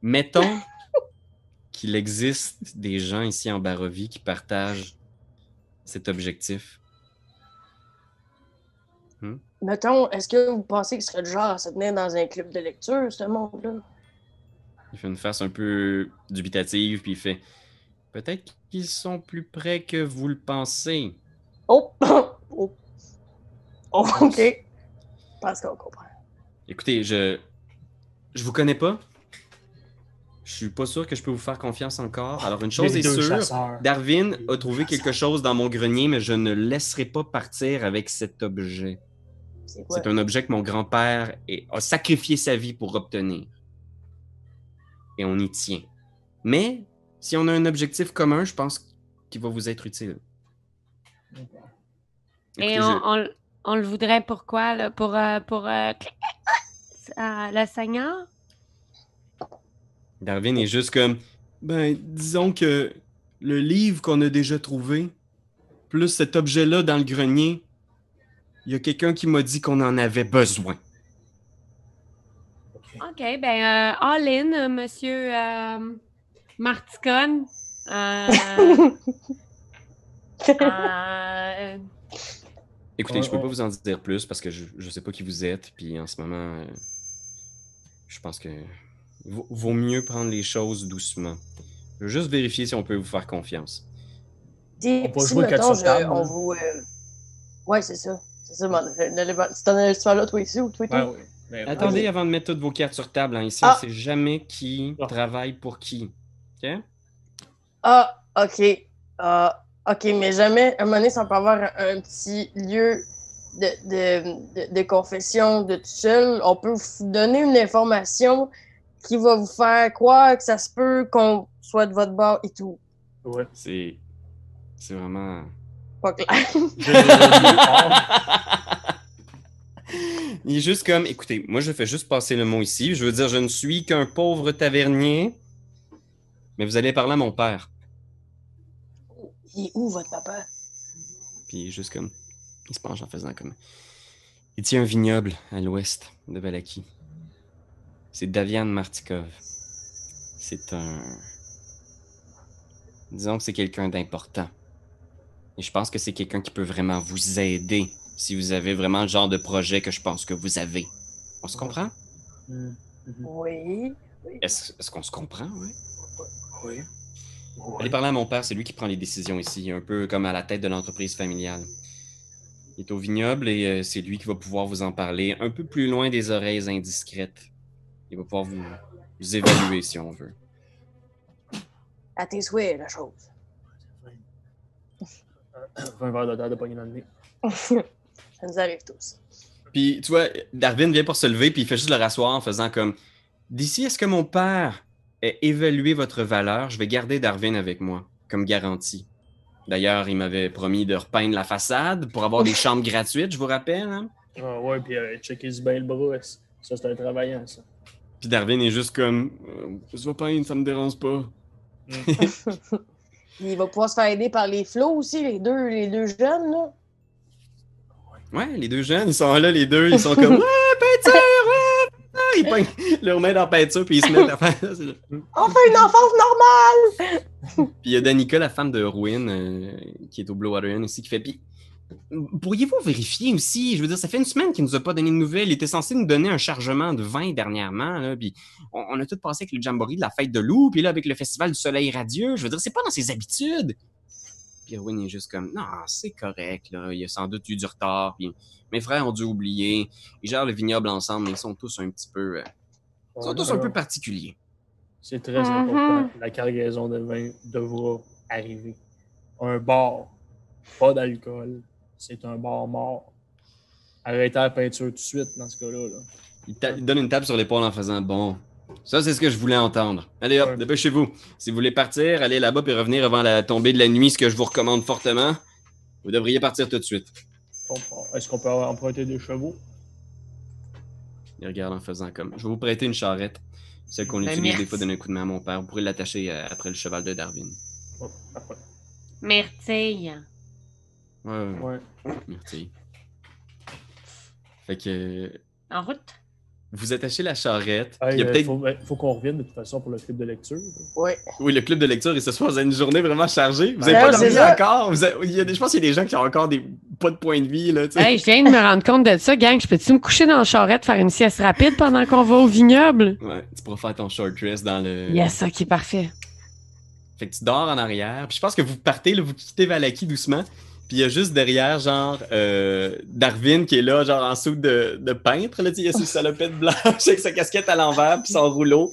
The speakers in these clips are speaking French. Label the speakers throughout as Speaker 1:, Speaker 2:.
Speaker 1: Mettons qu'il existe des gens ici en Barovie qui partagent cet objectif.
Speaker 2: Mettons, est-ce que vous pensez qu'il serait du genre à se tenir dans un club de lecture, ce monde-là?
Speaker 1: Il fait une face un peu dubitative, puis il fait « Peut-être qu'ils sont plus près que vous le pensez.
Speaker 2: Oh! Oh! Oh, OK. Je pense qu'on comprend.
Speaker 1: Écoutez, je vous connais pas. Je suis pas sûr que je peux vous faire confiance encore. Alors, une chose
Speaker 3: Les
Speaker 1: est
Speaker 3: deux
Speaker 1: sûre,
Speaker 3: chasseurs.
Speaker 1: Darwin a trouvé quelque chose dans mon grenier, mais je ne le laisserai pas partir avec cet objet.
Speaker 2: C'est quoi?
Speaker 1: C'est un objet que mon grand-père a sacrifié sa vie pour obtenir. Et on y tient. Mais, si on a un objectif commun, je pense qu'il va vous être utile.
Speaker 4: Et
Speaker 1: Écoutez,
Speaker 4: on le voudrait pourquoi, là? Pour le Seigneur?
Speaker 1: Darwin est juste comme, disons que le livre qu'on a déjà trouvé, plus cet objet-là dans le grenier, il y a quelqu'un qui m'a dit qu'on en avait besoin.
Speaker 4: OK, all in, monsieur Marticone.
Speaker 1: Écoutez, je peux pas vous en dire plus parce que je sais pas qui vous êtes, puis en ce moment, je pense que vaut mieux prendre les choses doucement. Je veux juste vérifier si on peut vous faire confiance.
Speaker 3: On peut jouer 4 sur table.
Speaker 2: On vous... Ouais, c'est ça. C'est ça, tu t'en as là, toi, ici, ou toi,
Speaker 3: Ouais, oui. Mais
Speaker 1: Attendez,
Speaker 3: oui.
Speaker 1: avant de mettre toutes vos cartes sur table, hein, ici, on sait jamais qui travaille pour qui. OK?
Speaker 2: Ah, OK. OK, mais jamais, à un moment donné, ça peut avoir un petit lieu de confession de tout seul. On peut vous donner une information qui va vous faire croire que ça se peut qu'on soit de votre bord et tout.
Speaker 3: Ouais.
Speaker 1: C'est vraiment...
Speaker 2: Pas clair.
Speaker 1: Il est juste comme, écoutez, moi je fais juste passer le mot ici. Je veux dire, je ne suis qu'un pauvre tavernier, mais vous allez parler à mon père.
Speaker 2: Il est où, votre papa?
Speaker 1: Puis il est juste comme, il se penche en faisant comme... Il tient un vignoble à l'ouest de Valaki. C'est Davian Martikov. C'est un... Disons que c'est quelqu'un d'important. Et je pense que c'est quelqu'un qui peut vraiment vous aider si vous avez vraiment le genre de projet que je pense que vous avez. On se comprend?
Speaker 2: Oui.
Speaker 1: Est-ce qu'on se comprend, oui?
Speaker 3: Oui.
Speaker 1: Allez parler à mon père, c'est lui qui prend les décisions ici, un peu comme à la tête de l'entreprise familiale. Il est au vignoble et c'est lui qui va pouvoir vous en parler un peu plus loin des oreilles indiscrètes. Il va pouvoir vous évaluer si on veut.
Speaker 2: À tes souhaits, la chose.
Speaker 3: 20 verres de terre de poignée dans le nez.
Speaker 2: Ça nous arrive tous.
Speaker 1: Puis, tu vois, Darwin vient pour se lever, puis il fait juste le rasseoir en faisant comme... D'ici à ce que mon père ait évalué votre valeur, je vais garder Darwin avec moi, comme garantie. D'ailleurs, il m'avait promis de repeindre la façade pour avoir des chambres gratuites, je vous rappelle. Hein?
Speaker 3: Ah ouais, puis checker du bain le bras, ça c'est un travaillant, ça.
Speaker 1: Puis Darwin est juste comme... Je vais peindre, ça me dérange pas.
Speaker 2: Il va pouvoir se faire aider par les flots aussi, les deux jeunes, là.
Speaker 1: Ouais, les deux jeunes, ils sont là, les deux, ils sont comme peinture, ils peignent leur main dans la peinture, puis ils se mettent à faire.
Speaker 2: On fait une enfance normale!
Speaker 1: Puis il y a Danica, la femme de Ruin, qui est au Blue Inn aussi, qui fait. Puis, pourriez-vous vérifier aussi? Je veux dire, ça fait une semaine qu'il nous a pas donné de nouvelles. Il était censé nous donner un chargement de vin dernièrement, là, puis on a tout passé avec le jamboree de la fête de loup, puis là, avec le festival du soleil radieux. Je veux dire, c'est pas dans ses habitudes. Puis Erwin est juste comme, non, c'est correct, là. Il y a sans doute eu du retard. Puis mes frères ont dû oublier. Ils gèrent le vignoble ensemble, mais ils sont tous un petit peu... ils sont tous un peu particuliers.
Speaker 3: C'est très important. La cargaison de vin devra arriver. Un bar, pas d'alcool. C'est un bar mort. Arrêtez la peinture tout de suite dans ce cas-là. Là.
Speaker 1: Il donne une tape sur l'épaule en faisant, bon... Ça, c'est ce que je voulais entendre. Allez hop, dépêchez-vous. Si vous voulez partir, allez là-bas puis revenir avant la tombée de la nuit, ce que je vous recommande fortement. Vous devriez partir tout de suite.
Speaker 3: Est-ce qu'on peut emprunter des chevaux?
Speaker 1: Il regarde en faisant comme... Je vais vous prêter une charrette. Celle qu'on utilise des fois donner un coup de main à mon père. Vous pourrez l'attacher après le cheval de Darwin.
Speaker 3: Oh, parfait.
Speaker 4: Myrtille.
Speaker 1: Ouais. Myrtille. Fait que...
Speaker 4: En route?
Speaker 1: vous attachez la charrette.
Speaker 3: Hey,
Speaker 1: Il y a peut-être...
Speaker 3: faut qu'on revienne de toute façon pour le club de lecture.
Speaker 2: Ouais.
Speaker 1: Oui, le club de lecture, et ce soir, vous avez une journée vraiment chargée. Vous n'avez
Speaker 2: Ouais,
Speaker 1: pas
Speaker 2: c'est
Speaker 1: dormi
Speaker 2: ça.
Speaker 1: encore. Je pense qu'il y a des gens qui ont encore pas de points de vie. Là, tu sais.
Speaker 4: Hey, je viens de me rendre compte de ça, gang. Je peux-tu me coucher dans la charrette, faire une sieste rapide pendant qu'on va au vignoble?
Speaker 1: Ouais, tu pourras faire ton short rest dans le...
Speaker 4: Yes, ok, parfait.
Speaker 1: Fait que tu dors en arrière. Puis je pense que vous partez, là, vous quittez Valaki doucement. Puis il y a juste derrière, genre, Darwin qui est là, genre en soude de peintre. Là, il a ses salopettes blanches avec sa casquette à l'envers, puis son rouleau.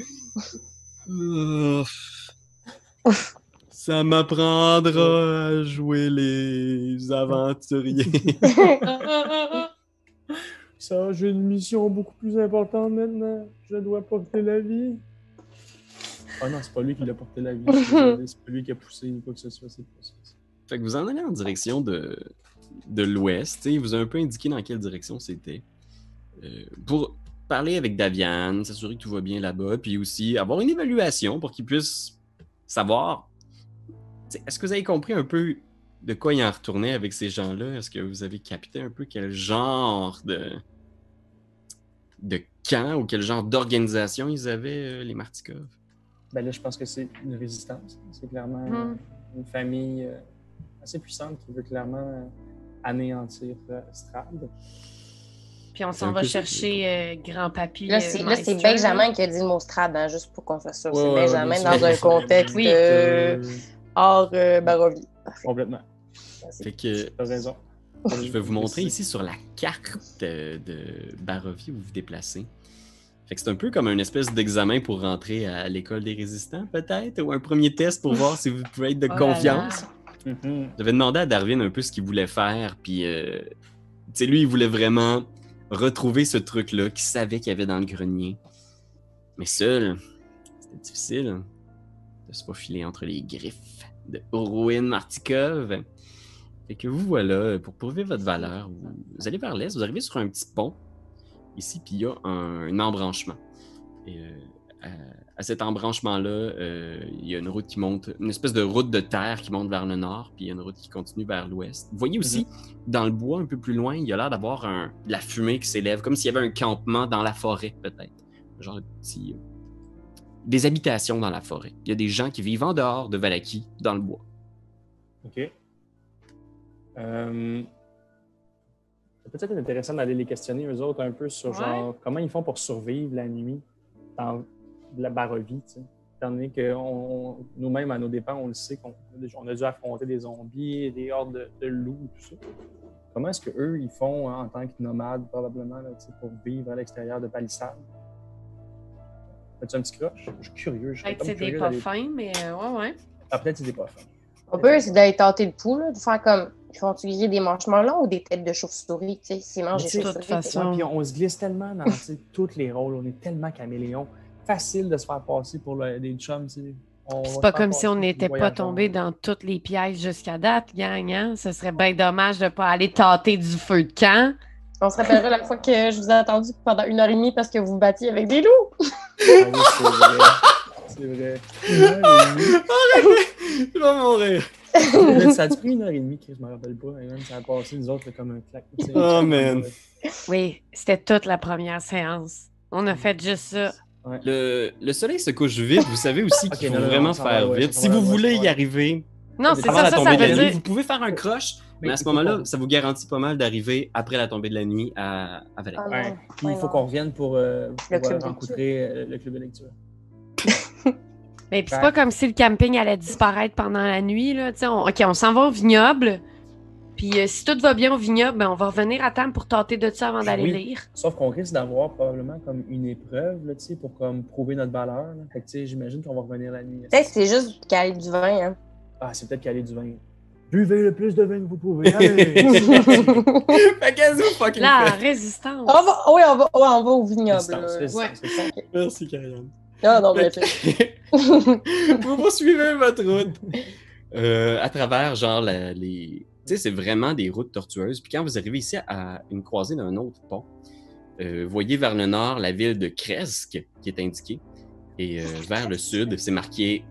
Speaker 1: Ça m'apprendra à jouer les aventuriers.
Speaker 3: Ça, j'ai une mission beaucoup plus importante maintenant. Je dois porter la vie. Ah non, c'est pas lui qui l'a porté la vie. C'est pas lui qui a poussé ou quoi que ce soit. C'est pas ça.
Speaker 1: Fait que vous en allez en direction de l'ouest. Il vous a un peu indiqué dans quelle direction c'était. Pour parler avec Davian, s'assurer que tout va bien là-bas, puis aussi avoir une évaluation pour qu'il puisse savoir. Est-ce que vous avez compris un peu de quoi il en retournait avec ces gens-là? Est-ce que vous avez capté un peu quel genre de camp ou quel genre d'organisation ils avaient, les Martikov?
Speaker 3: Ben là, je pense que c'est une résistance. C'est clairement une famille assez puissante qui veut clairement anéantir Strad.
Speaker 4: Puis on s'en va chercher grand-papy.
Speaker 2: Là, c'est
Speaker 4: Maestro,
Speaker 2: Benjamin qui a dit le mot Strad, hein, juste pour qu'on soit sûr. C'est
Speaker 3: Ouais,
Speaker 2: Benjamin
Speaker 3: bien sûr.
Speaker 2: dans un contexte
Speaker 4: Oui.
Speaker 2: hors Barovie.
Speaker 3: Complètement.
Speaker 1: Fait que
Speaker 3: T'as raison.
Speaker 1: je vais vous montrer ici sur la carte de Barovie où vous vous déplacez. Fait que c'est un peu comme une espèce d'examen pour rentrer à l'école des résistants, peut-être, ou un premier test pour voir si vous pouvez être de
Speaker 4: Oh là
Speaker 1: confiance.
Speaker 4: là.
Speaker 1: J'avais demandé à Darwin un peu ce qu'il voulait faire, puis tu sais, lui, il voulait vraiment retrouver ce truc-là qu'il savait qu'il y avait dans le grenier. Mais seul, c'était difficile de se faufiler entre les griffes de Orwin Martikov. Fait que vous voilà, pour prouver votre valeur, vous allez vers l'est, vous arrivez sur un petit pont, ici, puis il y a un embranchement. Et à cet embranchement-là, il y a une route qui monte, une espèce de route de terre qui monte vers le nord, puis il y a une route qui continue vers l'ouest. Vous voyez aussi, dans le bois, un peu plus loin, il y a l'air d'avoir de la fumée qui s'élève, comme s'il y avait un campement dans la forêt, peut-être. Genre de petits... des habitations dans la forêt. Il y a des gens qui vivent en dehors de Valaki, dans le bois.
Speaker 3: OK. C'est peut-être intéressant d'aller les questionner, eux autres, un peu sur genre comment ils font pour survivre la nuit dans la Barovie, tu sais. Étant donné que nous-mêmes, à nos dépens, on le sait qu'on a dû affronter des zombies, des hordes de loups, tout ça. Comment est-ce qu'eux, ils font en tant que nomades, probablement, là, tu sais, pour vivre à l'extérieur de palissades? Fais-tu un petit croche? Je suis curieux.
Speaker 4: Peut-être c'est des pas fins, mais ouais.
Speaker 3: Ah, peut-être c'est des pas fins.
Speaker 2: On peut essayer d'aller tenter le pouls, là, de faire comme. Ils font utiliser des manches melons ou des têtes de chauve-souris, tu sais, s'ils mangent des
Speaker 4: de toute
Speaker 2: chauves-souris.
Speaker 4: façon.
Speaker 3: Ouais, puis on se glisse tellement dans tous les rôles. On est tellement caméléons. Facile de se faire passer pour des chums.
Speaker 4: C'est pas comme si on n'était pas tombé dans tous les pièges jusqu'à date, gang. Hein? Ce serait bien dommage de ne pas aller tâter du feu de camp.
Speaker 2: On se rappellera la fois que je vous ai attendu pendant 1h30 parce que vous vous battiez avec des loups.
Speaker 3: Ah oui, c'est vrai. C'est vrai. 1h30.
Speaker 1: Je vais mourir!
Speaker 3: Ça a pris 1h30, que je me rappelle pas. Et même, ça a passé, nous autres, comme un claque.
Speaker 1: Oh, man.
Speaker 4: Oui, c'était toute la première séance. On a fait juste ça.
Speaker 3: Ouais.
Speaker 1: Le soleil se couche vite. Vous savez aussi qu'il faut vraiment faire vite. Si vous voulez y arriver
Speaker 4: Non, c'est
Speaker 1: avant
Speaker 4: ça,
Speaker 1: la
Speaker 4: ça
Speaker 1: tombée de la
Speaker 4: veut
Speaker 1: nuit,
Speaker 4: dire.
Speaker 1: vous pouvez faire un croche, mais à ce moment-là, ça vous garantit pas mal d'arriver après la tombée de la nuit à Valaki.
Speaker 2: Ah non.
Speaker 3: Ouais. Puis il faut
Speaker 2: non.
Speaker 3: qu'on revienne pour
Speaker 2: club de
Speaker 3: rencontrer le club de lecture.
Speaker 4: Mais puis c'est pas comme si le camping allait disparaître pendant la nuit. Là. On s'en va au vignoble. Puis si tout va bien au vignoble, ben, on va revenir à temps pour tenter de ça avant d'aller lire.
Speaker 3: Sauf qu'on risque d'avoir probablement comme une épreuve là, pour comme prouver notre valeur. Là. Fait que j'imagine qu'on va revenir la nuit.
Speaker 2: Peut-être que c'est juste caler du vin, hein.
Speaker 3: Ah, c'est peut-être caler du vin. Buvez le plus de vin que vous pouvez. Allez!
Speaker 1: Fait qu'est-ce que vous fucking
Speaker 4: La
Speaker 1: faites?
Speaker 4: résistance.
Speaker 2: on va au vignoble.
Speaker 3: Résistance,
Speaker 2: là.
Speaker 3: résistance.
Speaker 1: Merci, Karianne.
Speaker 2: Non, mais
Speaker 1: Vous poursuivez votre route à travers, genre, les... Tu sais, c'est vraiment des routes tortueuses. Puis quand vous arrivez ici à une croisée d'un autre pont, vous voyez vers le nord la ville de Kresk qui est indiquée. Et vers le sud, c'est marqué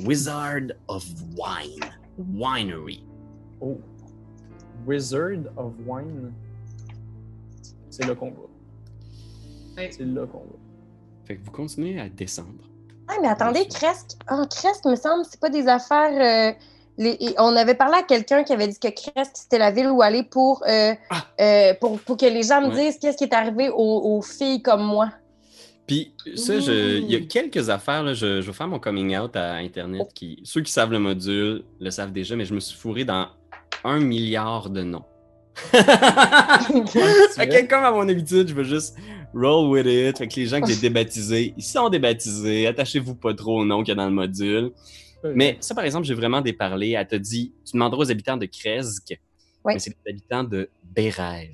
Speaker 1: Wizard of Wine. Winery.
Speaker 3: Oh. Wizard of Wine. C'est le combat. C'est là qu'on va.
Speaker 1: Fait que vous continuez à descendre.
Speaker 2: Ah, mais attendez, Cresque. Ah, Cresque, me semble, c'est pas des affaires. On avait parlé à quelqu'un qui avait dit que Cresque, c'était la ville où aller pour que les gens me disent qu'est-ce qui est arrivé aux filles comme moi.
Speaker 1: Puis ça, il y a quelques affaires, là, je vais faire mon coming out à Internet. Ceux qui savent le module le savent déjà, mais je me suis fourré dans 1 milliard de noms. Fait que, comme à mon habitude, je veux juste roll with it. Fait que les gens que j'ai débaptisés, ils sont débaptisés. Attachez-vous pas trop au nom qu'il y a dans le module. Mais ça, par exemple, j'ai vraiment déparlé. Elle t'a dit, tu demanderas aux habitants de Kresg, mais c'est les habitants de Bérez.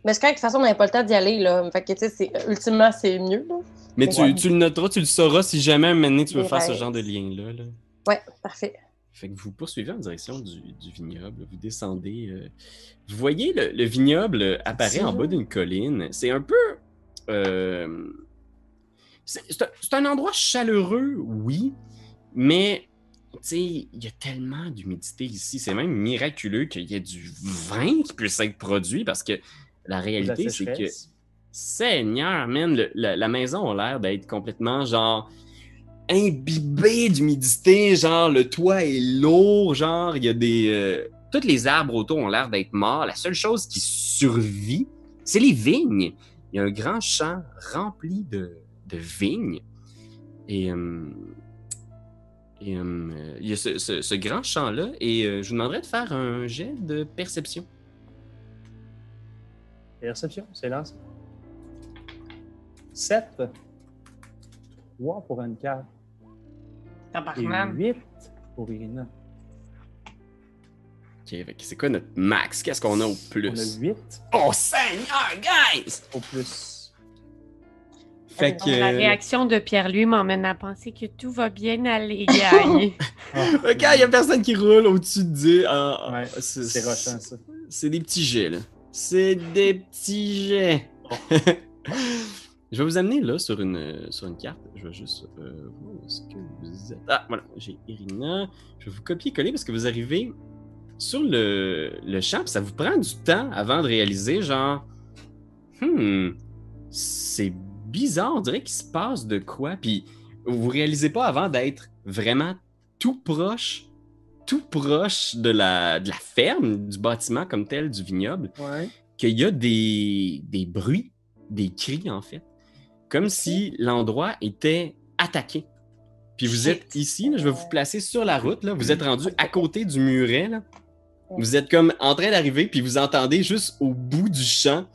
Speaker 2: Mais c'est correct, de toute façon, on n'avait pas le temps d'y aller, là. Fait que, tu sais, ultimement, c'est mieux, là.
Speaker 1: Mais tu le noteras, tu le sauras si jamais un moment donné tu veux faire ce genre de lien-là. Là.
Speaker 2: Ouais, parfait.
Speaker 1: Fait que vous poursuivez en direction du vignoble, vous descendez. Vous voyez le vignoble apparaît en bas d'une colline. C'est un peu... c'est un endroit chaleureux, oui, mais tu sais, il y a tellement d'humidité ici. C'est même miraculeux qu'il y ait du vin qui puisse être produit parce que la réalité, c'est que... Seigneur, man, la maison a l'air d'être complètement, genre, imbibée d'humidité. Genre, le toit est lourd. Genre, il y a des... tous les arbres autour ont l'air d'être morts. La seule chose qui survit, c'est les vignes. Il y a un grand champ rempli de vignes. Et il y a ce grand champ-là. Et je vous demanderais de faire un jet de perception.
Speaker 3: Perception, c'est lancé. 7. 3 pour Anne-Claire. Et 8 pour Irina.
Speaker 1: Ok, c'est quoi notre max? Qu'est-ce qu'on a au plus?
Speaker 3: On a 8.
Speaker 1: Oh, Seigneur, guys!
Speaker 3: Au plus.
Speaker 1: Fait que...
Speaker 4: La réaction de Pierre-Louis m'emmène à penser que tout va bien aller, gang.
Speaker 1: Ok, il n'y a personne qui roule au-dessus de 10.
Speaker 3: Ouais, c'est rochant, ça.
Speaker 1: C'est des petits jets, là. C'est des petits jets. Je vais vous amener là sur une carte. Je vais juste voir où est-ce que vous êtes. Ah, voilà, j'ai Irina. Je vais vous copier-coller parce que vous arrivez sur le champ, puis ça vous prend du temps avant de réaliser, genre, c'est bizarre, on dirait qu'il se passe de quoi, puis vous réalisez pas avant d'être vraiment tout proche de la ferme, du bâtiment comme tel, du vignoble, qu'il y a des bruits, des cris en fait, comme si l'endroit était attaqué. Puis vous êtes ici, là, je vais vous placer sur la route, là, vous êtes rendu à côté du muret, là. Vous êtes comme en train d'arriver, puis vous entendez juste au bout du champ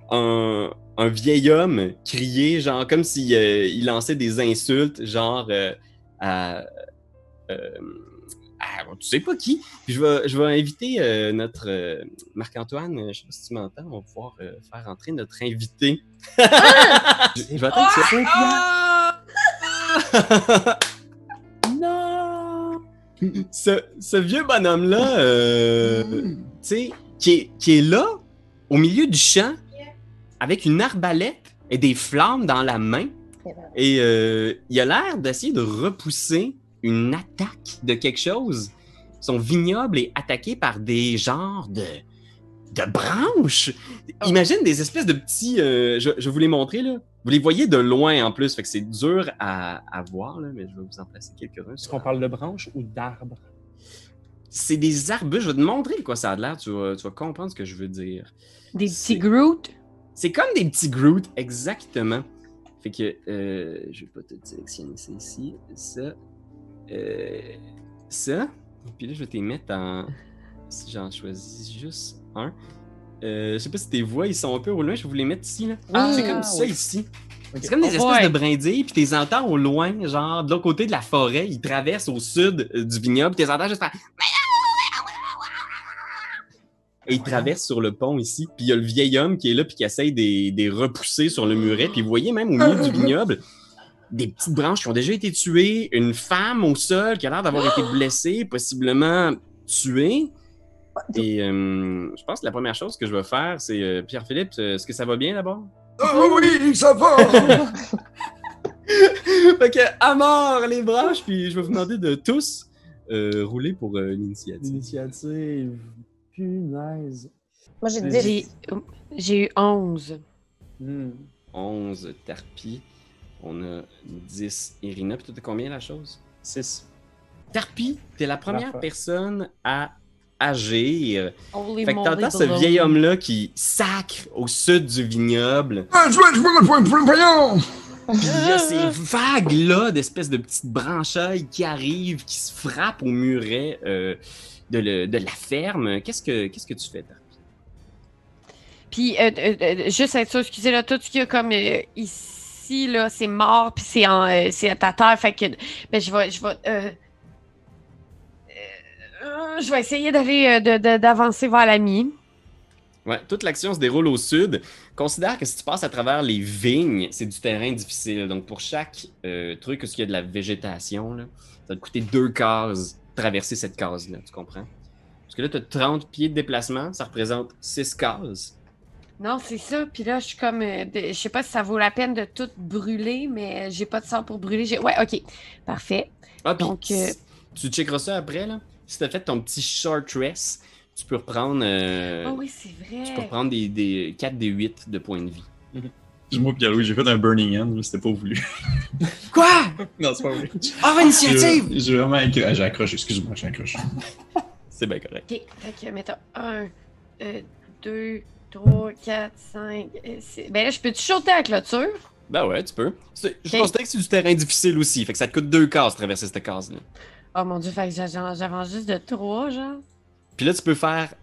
Speaker 1: un vieil homme crier, genre comme s'il il lançait des insultes, genre à tu sais pas qui. Puis je vais inviter notre Marc-Antoine, je sais pas si tu m'entends, on va pouvoir faire entrer notre invité. Je vais attendre ça. Non! Ce vieux bonhomme-là, tu sais, qui est là, au milieu du champ, avec une arbalète et des flammes dans la main. Et il a l'air d'essayer de repousser une attaque de quelque chose. Son vignoble est attaqué par des genres de branches. Imagine des espèces de petits... je vais vous les montrer, là. Vous les voyez de loin, en plus, fait que c'est dur à voir, là, mais je vais vous en placer quelques-uns.
Speaker 3: Est-ce qu'on parle de branches ou d'arbres?
Speaker 1: C'est des arbustes. Je vais te montrer de quoi ça a l'air. Tu vas comprendre ce que je veux dire.
Speaker 4: Des petits Groot?
Speaker 1: C'est comme des petits Groot, exactement. Fait que je vais pas te sélectionner ça ici. Ça. Puis là, je vais te les mettre en... Si j'en choisis juste un. Je sais pas si tes voix, ils sont un peu au loin. Je vais vous les mettre ici, là. C'est comme ça, ici. Okay. C'est comme des espèces de brindilles, puis tu les entends au loin, genre de l'autre côté de la forêt. Ils traversent au sud du vignoble, puis tu les entends juste faire... Et ils traversent sur le pont ici, puis il y a le vieil homme qui est là, puis qui essaye de les repousser sur le muret. Puis vous voyez même au milieu du vignoble, des petites branches qui ont déjà été tuées, une femme au sol qui a l'air d'avoir été blessée, possiblement tuée. Et je pense que la première chose que je vais faire, c'est... Pierre-Philippe, est-ce que ça va bien d'abord?
Speaker 5: Oh oui, ça va!
Speaker 1: Fait que, à mort les branches, puis je vais vous demander de tous rouler pour l'initiative.
Speaker 3: L'initiative... Punaise.
Speaker 2: Moi, j'ai 10.
Speaker 4: J'ai eu 11.
Speaker 1: 11 Tarpi. On a 10 Irina. Puis toi, t'as combien la chose?
Speaker 3: 6.
Speaker 1: Tarpi, t'es la première
Speaker 3: Parfait.
Speaker 1: personne à agir.
Speaker 4: Holy
Speaker 1: Fait que
Speaker 4: moly
Speaker 1: t'entends ce
Speaker 4: baloney.
Speaker 1: vieil homme-là qui sacre au sud du vignoble.
Speaker 5: Ah, je veux le point, voyons!
Speaker 1: Il y a ces vagues-là d'espèces de petites branchailles qui arrivent, qui se frappent au muret de la ferme. Qu'est-ce que tu fais, Tarpi?
Speaker 4: Puis, juste être sûr, excusez, là, tout ce qu'il y a comme ici, là, c'est mort, puis c'est à ta terre. Fait que, ben, je vais essayer d'aller, d'avancer vers l'ami.
Speaker 1: Ouais, toute l'action se déroule au sud. Considère que si tu passes à travers les vignes, c'est du terrain difficile. Donc, pour chaque truc où il y a de la végétation, là, ça va te coûter 2 cases traverser cette case-là, tu comprends? Parce que là, tu as 30 pieds de déplacement, ça représente 6 cases.
Speaker 4: Non, c'est ça. Puis là, je suis comme, je sais pas si ça vaut la peine de tout brûler, mais j'ai pas de sang pour brûler. Ouais, ok, parfait.
Speaker 1: Ah, puis
Speaker 4: Donc,
Speaker 1: tu checkeras ça après, là. Si tu as fait ton petit short rest, tu peux reprendre,
Speaker 4: oh oui, c'est vrai.
Speaker 1: tu peux reprendre des 4 des 8 de points de vie.
Speaker 6: Excuse-moi, Pierre-Louis, j'ai fait un Burning End, mais c'était pas voulu.
Speaker 1: Quoi?
Speaker 6: Non, c'est pas voulu.
Speaker 1: Ah, initiative!
Speaker 6: J'ai vraiment j'ai accroché, excuse-moi, j'ai accroché.
Speaker 1: C'est bien correct.
Speaker 4: Ok, fait que, mettons, 1, 2, 3, 4, 5, 6. Ben là, je peux-tu sauter à la clôture?
Speaker 1: Ben ouais, tu peux. Je
Speaker 4: Ok.
Speaker 1: considère que c'est du terrain difficile aussi, fait que ça te coûte 2 cases traverser cette case-là.
Speaker 4: Oh mon dieu, fait que j'avance juste de 3, genre.
Speaker 1: Puis là, tu peux faire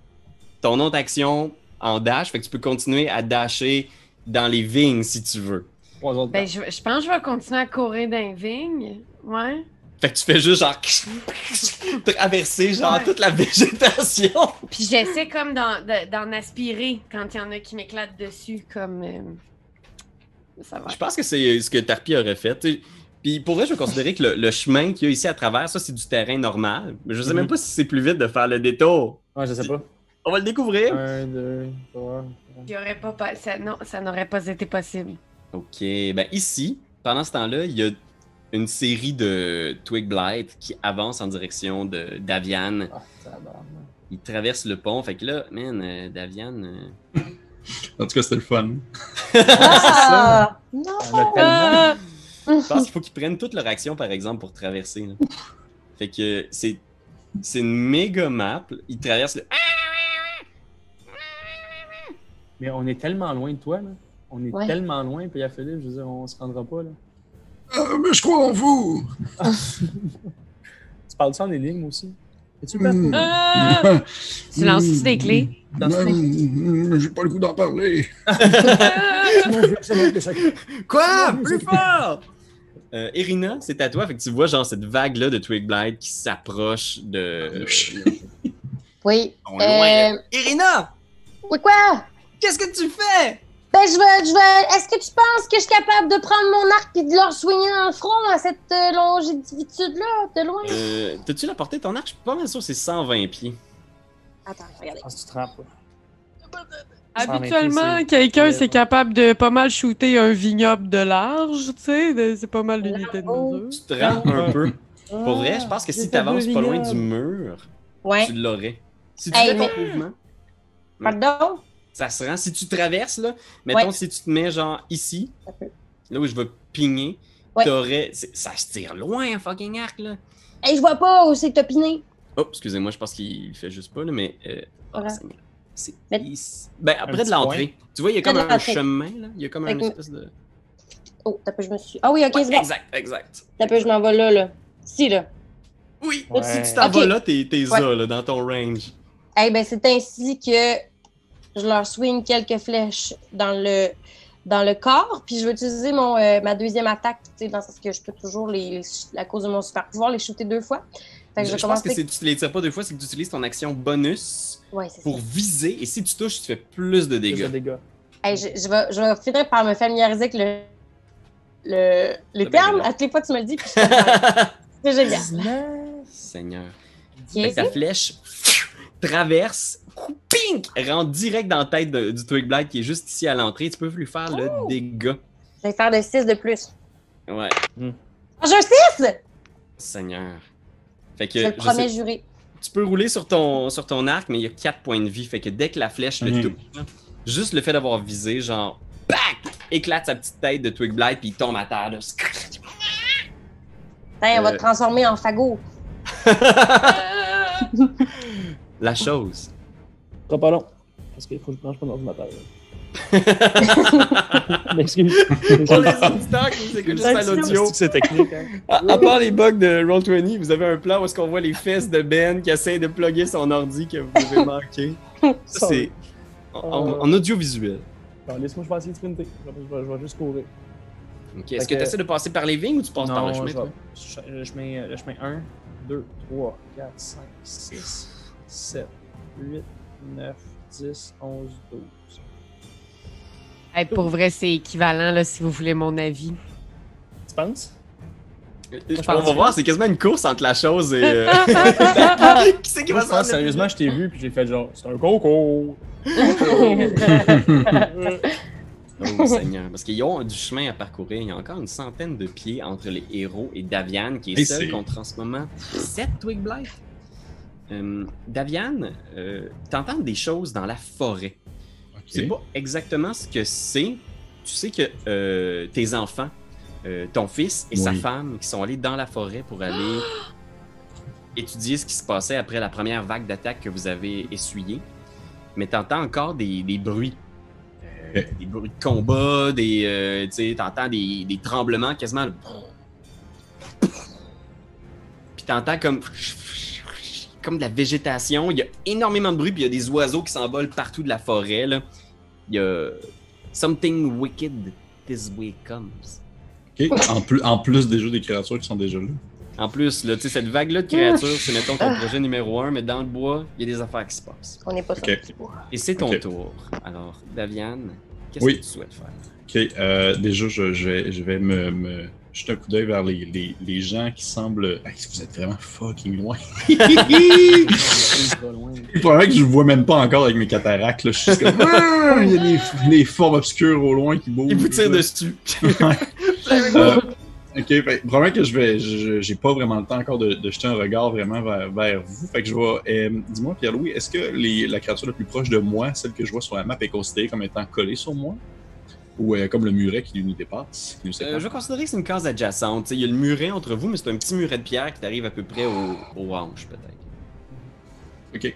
Speaker 1: ton autre action en dash, fait que tu peux continuer à dasher dans les vignes si tu veux.
Speaker 3: 3 autres.
Speaker 4: Ben, je pense que je vais continuer à courir dans les vignes. Ouais.
Speaker 1: Fait que tu fais juste genre traverser genre
Speaker 4: Ouais.
Speaker 1: toute la végétation.
Speaker 4: Puis j'essaie comme d'en aspirer quand il y en a qui m'éclatent dessus, comme. Ça va.
Speaker 1: Je pense que c'est ce que Tarpi aurait fait. T'sais. Puis pour vrai, je vais considérer que le chemin qu'il y a ici à travers, ça c'est du terrain normal. Mais je sais même pas si c'est plus vite de faire le détour.
Speaker 3: Ouais, je sais pas.
Speaker 1: On va le découvrir.
Speaker 3: 1, 2, 3.
Speaker 4: Il y aurait pas. Non, ça n'aurait pas été possible.
Speaker 1: Ok, ben ici, pendant ce temps-là, il y a une série de Twig Blight qui avance en direction de Davian.
Speaker 3: Ah, ça va.
Speaker 1: Il traverse le pont, fait que là, man, Davian...
Speaker 6: En tout cas, c'était le fun.
Speaker 2: Ah! Non!
Speaker 3: On a tellement.
Speaker 1: Je pense qu'il faut qu'ils prennent toute leur action, par exemple, pour traverser. Là. Fait que c'est une méga map. Ils traversent le...
Speaker 3: Mais on est tellement loin de toi, là. On est
Speaker 2: Ouais.
Speaker 3: tellement loin, puis à Philippe, je veux dire, on se rendra pas, là.
Speaker 5: Mais je crois en vous!
Speaker 3: Tu parles ça en énigme aussi? Es-tu prêt?
Speaker 5: Hmm.
Speaker 4: Ah! Tu lances des clés?
Speaker 5: J'ai pas le goût d'en parler.
Speaker 1: Quoi? Plus fort! Irina, c'est à toi. Fait que tu vois genre cette vague-là de Twig Blight qui s'approche de...
Speaker 2: Oui.
Speaker 1: On est loin, là. Irina!
Speaker 2: Oui, quoi?
Speaker 1: Qu'est-ce que tu fais?
Speaker 2: Ben, je vais. Est-ce que tu penses que je suis capable de prendre mon arc et de leur soigner dans le front à cette longévitude-là, de loin?
Speaker 1: T'as-tu la portée de ton arc? Je suis pas mal sûr que c'est 120 pieds.
Speaker 2: Attends, regardez.
Speaker 3: Ah, si tu te rends pas.
Speaker 4: Habituellement,
Speaker 3: c'est-
Speaker 4: quelqu'un,
Speaker 3: Ouais.
Speaker 4: c'est capable de pas mal shooter un vignoble de large, tu sais. C'est pas mal l'unité de mesure.
Speaker 1: Tu te rends un peu. Pour vrai, je pense que si
Speaker 4: J'ai
Speaker 1: t'avances
Speaker 4: fait
Speaker 1: pas
Speaker 4: deux
Speaker 1: loin du
Speaker 4: vignobles.
Speaker 1: mur,
Speaker 2: Ouais.
Speaker 1: tu l'aurais. Si tu
Speaker 2: Hey,
Speaker 1: fais ton
Speaker 2: mais-
Speaker 1: mouvement,
Speaker 2: Pardon?
Speaker 1: ça se rend. Si tu traverses, là, mettons,
Speaker 2: Ouais.
Speaker 1: si tu te mets genre ici,
Speaker 2: Ça peut.
Speaker 1: là où je vais pigner,
Speaker 2: Ouais.
Speaker 1: t'aurais. Ça se tire loin, un fucking arc, là.
Speaker 2: Hey, je vois pas où c'est que t'as piné.
Speaker 1: Oh, excusez-moi, je pense qu'il fait juste pas, là, mais. Oh,
Speaker 2: Ouais.
Speaker 1: Seigneur. C'est
Speaker 2: Mais-
Speaker 1: ici. Ben, après de
Speaker 3: petit
Speaker 1: l'entrée. Tu vois, il y a
Speaker 2: Près
Speaker 1: comme
Speaker 2: de
Speaker 1: un
Speaker 2: l'entrée.
Speaker 1: chemin, là. Il y a comme un
Speaker 2: Avec-
Speaker 1: espèce de.
Speaker 2: Oh, t'as peu, je me suis. Ah oui, ok,
Speaker 1: Ouais,
Speaker 2: c'est bon.
Speaker 1: exact, exact.
Speaker 2: T'as peu, je m'en vais là, là. Si, là.
Speaker 1: Oui,
Speaker 3: Ouais.
Speaker 1: si tu t'en
Speaker 2: Ok.
Speaker 1: vas là, t'es
Speaker 2: Ouais.
Speaker 1: ça, là, dans ton range.
Speaker 2: Eh ben, c'est ainsi que je leur swing quelques flèches dans le corps, puis je vais utiliser ma deuxième attaque, tu sais, dans le sens que je peux toujours, à cause de mon super pouvoir, les shooter 2 fois. Fait que je vais
Speaker 1: Je pense que
Speaker 2: commencer...
Speaker 1: tu les tires pas 2 fois, c'est que tu utilises ton action bonus
Speaker 2: Ouais, c'est
Speaker 1: pour
Speaker 2: ça.
Speaker 1: viser, et si tu touches, tu fais plus de
Speaker 3: Plus de
Speaker 1: dégâts.
Speaker 3: dégâts.
Speaker 2: Hey, je vais finir par me familiariser avec les
Speaker 1: bien
Speaker 2: termes.
Speaker 1: raison.
Speaker 2: À toutes les fois, tu me le dis, puis je comprends. C'est génial.
Speaker 1: Seigneur.
Speaker 2: Ok.
Speaker 1: Fait que ta flèche traverse, ping, rentre direct dans la tête du Twig Blight qui est juste ici à l'entrée. Tu peux lui faire le dégât.
Speaker 2: Je vais faire de 6 de plus.
Speaker 1: Ouais,
Speaker 2: Ah, j'ai un 6!
Speaker 1: Seigneur. Fait que
Speaker 2: Je le
Speaker 1: je
Speaker 2: promets
Speaker 1: sais-
Speaker 2: juré.
Speaker 1: tu peux rouler sur ton arc, mais il y a 4 points de vie. Fait que dès que la flèche le touche, là, juste le fait d'avoir visé, genre, back! Éclate sa petite tête de Twig Blight, puis il tombe à terre. Là.
Speaker 2: On va te transformer en fagot.
Speaker 1: La chose.
Speaker 3: Ce sera pas long. Parce qu'il faut que je branche mon ordinateur. M'excuse.
Speaker 1: Pour les auditeurs qui nous écoutent juste à l'audio.
Speaker 3: C'est technique, hein.
Speaker 1: À part les bugs de Roll20, vous avez un plan où est-ce qu'on voit les fesses de Ben qui essaie de plugger son ordi que vous pouvez manquer. Ça, c'est en audiovisuel.
Speaker 3: Bon, laisse-moi, je vais essayer de sprinter. Je vais juste courir.
Speaker 1: Ok. Est-ce que tu essaies de passer par les vignes ou tu passes par le chemin? Toi?
Speaker 3: Le chemin 1, 2, 3, 4, 5, 6, 7, 8, 9, 10, 11, 12.
Speaker 4: Hey, pour vrai, c'est équivalent, là, si vous voulez mon avis.
Speaker 3: Tu penses?
Speaker 1: On va voir, c'est quasiment une course entre la chose et. Qui c'est qui va
Speaker 3: Je pense,
Speaker 1: s'en
Speaker 3: sérieusement, je t'ai vu puis j'ai fait genre, c'est un concours.
Speaker 1: Oh Seigneur, parce qu'ils ont du chemin à parcourir. Il y a encore une centaine de pieds entre les héros et Davian, qui est seul contre en ce moment 7 Twig Blight. Davian, t'entends des choses dans la forêt. Tu sais pas exactement ce que c'est. Tu sais que tes enfants, ton fils et sa femme, qui sont allés dans la forêt pour aller étudier ce qui se passait après la première vague d'attaque que vous avez essuyée. Mais t'entends encore des bruits. Des bruits de combat, t'entends des tremblements quasiment. Puis t'entends comme de la végétation. Il y a énormément de bruit, puis il y a des oiseaux qui s'envolent partout de la forêt. Là. Il y a something wicked this way comes.
Speaker 6: Ok. En plus déjà des créatures qui sont déjà là.
Speaker 1: En plus, là, cette vague-là de créatures, c'est mettons ton projet numéro 1, mais dans le bois, il y a des affaires qui se passent.
Speaker 2: On n'est pas sur le petit bois.
Speaker 1: Et c'est ton tour. Alors, Davian, qu'est-ce que tu souhaites faire?
Speaker 6: Ok, déjà, je vais me jeter un coup d'œil vers les gens qui semblent. Hey, vous êtes vraiment fucking loin. Probablement que je vous vois même pas encore avec mes cataractes. Là. Je suis juste comme. Il y a des formes obscures au loin qui bougent.
Speaker 1: Ils vous tirent dessus.
Speaker 6: Ok, probablement que j'ai pas vraiment le temps encore de jeter un regard vraiment vers vous. Fait que je vais. Dis-moi, Pierre-Louis, est-ce que la créature la plus proche de moi, celle que je vois sur la map, est considérée comme étant collée sur moi? Ou comme le muret qui nous dépasse? Qui nous sépare?
Speaker 1: Je vais considérer que c'est une case adjacente. Il y a le muret entre vous, mais c'est un petit muret de pierre qui t'arrive à peu près aux hanches, peut-être.
Speaker 6: Ok.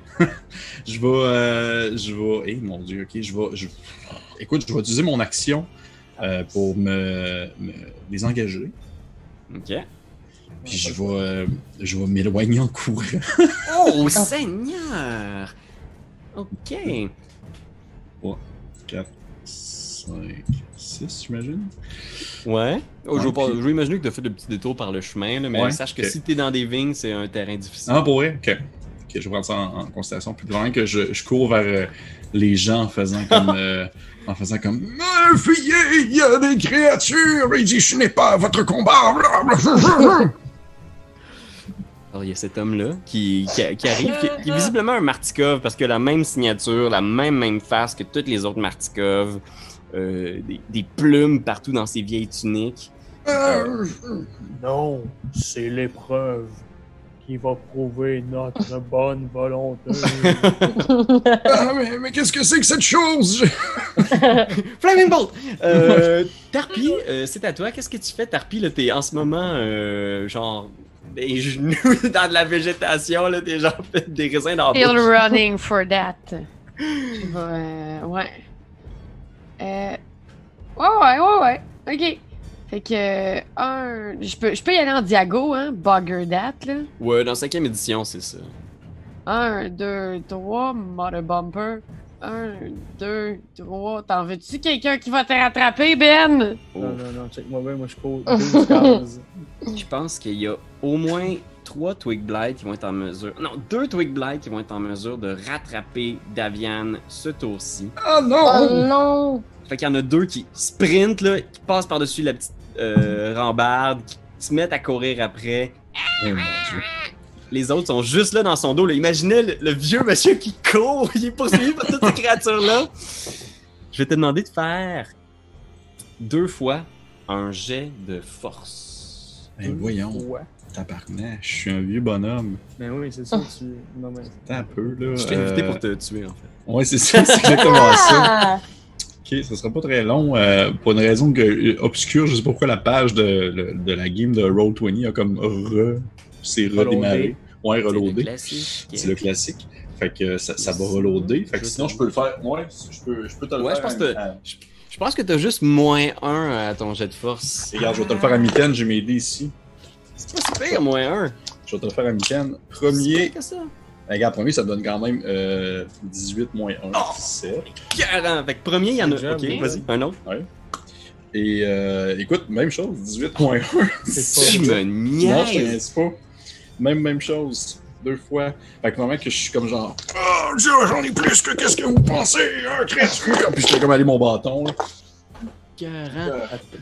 Speaker 6: je vais. Eh mon dieu, ok. Écoute, je vais utiliser mon action pour me désengager.
Speaker 1: Ok.
Speaker 6: Puis je vais m'éloigner en courant.
Speaker 1: Oh, Seigneur! Ok.
Speaker 6: 3, 4, 5, 6, j'imagine.
Speaker 1: Ouais. Oh, je
Speaker 6: puis...
Speaker 1: vais imaginer que tu as fait de petits détours par le chemin, là, mais sache que si tu es dans des vignes, c'est un terrain difficile.
Speaker 6: Ah, pour vrai? Ok. Ok, je vais prendre ça en considération. Puis vraiment que je cours vers les gens en faisant comme.
Speaker 5: Fuyez, il y a des créatures, il dit ce n'est pas votre combat.
Speaker 1: Alors, il y a cet homme-là qui arrive, qui est visiblement un Martikov, parce qu'il a la même signature, la même face que toutes les autres Martikov, des plumes partout dans ses vieilles tuniques.
Speaker 3: Non, c'est l'épreuve qui va prouver notre bonne volonté.
Speaker 5: Mais qu'est-ce que c'est que cette chose?
Speaker 1: Flaming Bolt! Tarpi, c'est à toi. Qu'est-ce que tu fais, Tarpi? Là, t'es en ce moment, genre, des genoux dans de la végétation. Là, t'es genre des raisins dans la
Speaker 4: Still
Speaker 1: bouche.
Speaker 4: running for that. Ouais. Ouais. Ok. Fait que, je peux y aller en diago, hein, bugger that, là.
Speaker 1: Ouais, dans 5e édition, c'est ça.
Speaker 4: 1, 2, 3, mother bumper. 1, 2, 3. T'en veux-tu quelqu'un qui va te rattraper, Ben?
Speaker 1: Oh.
Speaker 3: Non, check-moi bien, moi je cours 12 cases.
Speaker 1: Je pense qu'il y a au moins 3 Twig Blight qui vont être en mesure... Non, 2 Twig Blight qui vont être en mesure de rattraper Davian ce tour-ci.
Speaker 5: Oh non!
Speaker 2: Oh non!
Speaker 1: Fait qu'il y en a 2 qui sprintent, là, qui passent par-dessus la petite rambarde, qui se mettent à courir après.
Speaker 6: Oh mon dieu.
Speaker 1: Les autres sont juste là dans son dos. Là. Imaginez le vieux monsieur qui court, il est poursuivi par toutes ces créatures-là. Je vais te demander de faire 2 fois un jet de force.
Speaker 6: Ben voyons,
Speaker 3: Ouais.
Speaker 6: tabarnak, je suis un vieux bonhomme.
Speaker 3: Ben oui, c'est ça, tu. Non, mais.
Speaker 6: Attends un peu, là.
Speaker 1: Je t'ai invité pour te tuer, en fait.
Speaker 6: Ouais, c'est ça, c'est exactement ça.
Speaker 2: Ah!
Speaker 6: Ok, Ok, ça sera pas très long. Pour une raison obscure, je sais pas pourquoi la page de la game de Roll20 a comme c'est redémarré. Ouais, reloadé. C'est le classique. Fait que ça va reloader. Fait que sinon, je peux le faire. Ouais, je peux te le faire.
Speaker 1: Je pense que t'as juste -1 à ton jet de force.
Speaker 6: Et regarde, je vais te le faire à mitaine, j'ai mes dés ici.
Speaker 1: C'est pas super, -1.
Speaker 6: Je vais te le faire à mitaine. Premier.
Speaker 1: Que ça.
Speaker 6: Regarde, premier, ça me donne quand même 18 -1, 17.
Speaker 1: 40. Fait que premier, il y en a.
Speaker 3: Déjà,
Speaker 1: Ok,
Speaker 3: oui.
Speaker 1: vas-y, un autre.
Speaker 6: Ouais. Et écoute, même chose, 18 -1.
Speaker 3: C'est
Speaker 1: Tu
Speaker 3: pas
Speaker 1: me
Speaker 6: Non, je te
Speaker 1: niaises.
Speaker 6: niaise pas. Même chose. 2 fois. Fait que moment que je suis comme genre.
Speaker 5: Oh, Dieu, j'en ai plus que qu'est-ce que vous pensez, hein, créature?
Speaker 6: Puis je fais comme aller mon bâton. Là.
Speaker 1: 40.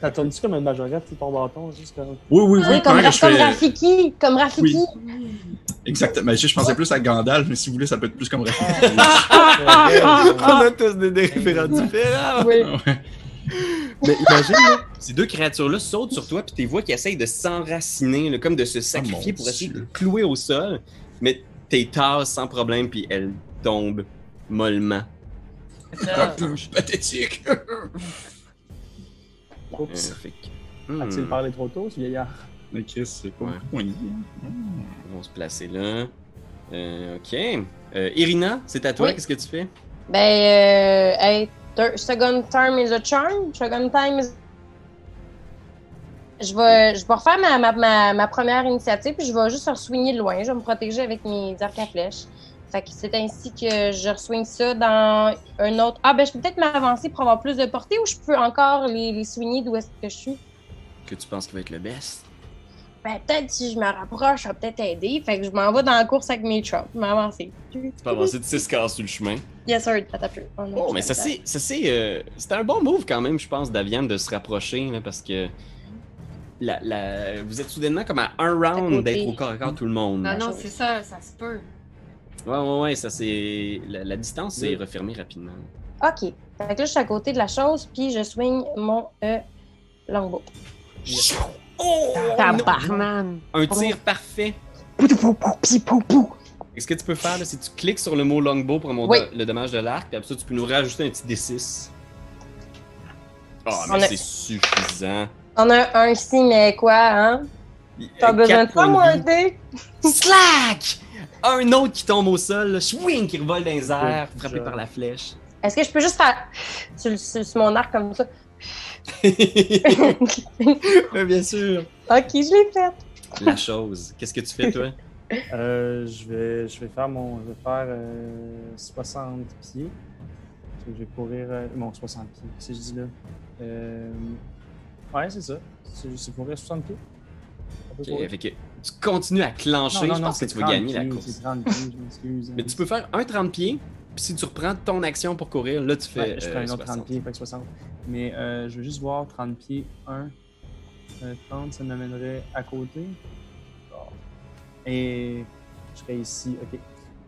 Speaker 3: T'as tourné-tu comme une majorette sur ton bâton, juste comme.
Speaker 6: Oui,
Speaker 2: Oui, comme,
Speaker 6: quand je
Speaker 2: comme
Speaker 6: fais-
Speaker 2: Rafiki. Comme Rafiki.
Speaker 6: Exactement. Mais je pensais plus à Gandalf, mais si vous voulez, ça peut être plus comme Rafiki.
Speaker 1: On a tous des référents différents.
Speaker 2: Oui.
Speaker 6: Ouais.
Speaker 1: Mais imagine, là, ces deux créatures-là sautent sur toi, puis tu vois qu'ils essayent de s'enraciner, là, comme de se sacrifier
Speaker 6: mon
Speaker 1: pour essayer de
Speaker 6: Dieu.
Speaker 1: te clouer au sol. Mais t'es tasses sans problème, puis elles tombent mollement.
Speaker 6: Pathétique.
Speaker 3: Oups.
Speaker 1: Fait que,
Speaker 3: A-t-il parlé trop tôt, ce vieillard?
Speaker 6: Mais Chris, c'est pas
Speaker 1: Ouais.
Speaker 6: beaucoup de points de vie.
Speaker 1: On va se placer là. Ok. Irina, c'est à toi,
Speaker 2: Oui.
Speaker 1: qu'est-ce que tu fais?
Speaker 2: Ben, hey, second time is a charm. Second time is... Je vais refaire ma première initiative, puis je vais juste re-swinguer de loin. Je vais me protéger avec mes arcs à flèches. Fait que c'est ainsi que je re-swing ça dans un autre... Ah, ben, je peux peut-être m'avancer pour avoir plus de portée, ou je peux encore les swinguer d'où est-ce que je suis?
Speaker 1: Que tu penses qui va être le best?
Speaker 2: Ben, peut-être si je me rapproche, ça va peut-être aider. Fait que je m'en vais dans la course avec mes chums. Je vais m'avancer.
Speaker 1: Tu peux avancer de 6 cases sur le chemin.
Speaker 2: Yes, sir. Attends un peu.
Speaker 1: Oh, mais c'était un bon move quand même, je pense, d'Aviane de se rapprocher, là, parce que vous êtes soudainement comme à un round
Speaker 2: côté.
Speaker 1: d'être au corps à corps tout le monde.
Speaker 4: Non, non, c'est ça se peut.
Speaker 1: Ouais, ça c'est. La distance s'est refermée rapidement.
Speaker 2: OK. Fait que là, je suis à côté de la chose, puis je swing mon longbow.
Speaker 1: Oh!
Speaker 4: Tabarnane!
Speaker 1: Un tir parfait. Et ce que tu peux faire, là, c'est que tu cliques sur le mot longbow pour monter le dommage de l'arc, puis après ça, tu peux nous rajouter un petit D6. Oh, mais c'est suffisant.
Speaker 2: On a un ici, mais quoi, hein? T'as besoin de ça, moi, un dé?
Speaker 1: Slack! Un autre qui tombe au sol, là, swing, qui revole dans les airs, frappé par la flèche.
Speaker 2: Est-ce que je peux juste faire sur mon arc comme ça?
Speaker 1: Ouais, bien sûr.
Speaker 2: OK, je l'ai fait.
Speaker 1: La chose. Qu'est-ce que tu fais, toi?
Speaker 3: Je vais faire 60 pieds. Je vais courir. Bon, 60 pieds, si je dis là. Ouais, c'est ça. C'est courir 60 pieds.
Speaker 1: Okay, fait que tu continues à clencher. Je pense que tu vas gagner la course.
Speaker 3: C'est 30 pieds, je m'excuse.
Speaker 1: Mais tu peux faire un 30 pieds, puis si tu reprends ton action pour courir, là, tu fais.
Speaker 3: Ouais, je fais un autre
Speaker 1: 60.
Speaker 3: 30 pieds, fait que 60. Mais je veux juste voir 30 pieds, 30, ça m'amènerait à côté. Et je serais ici. Ok.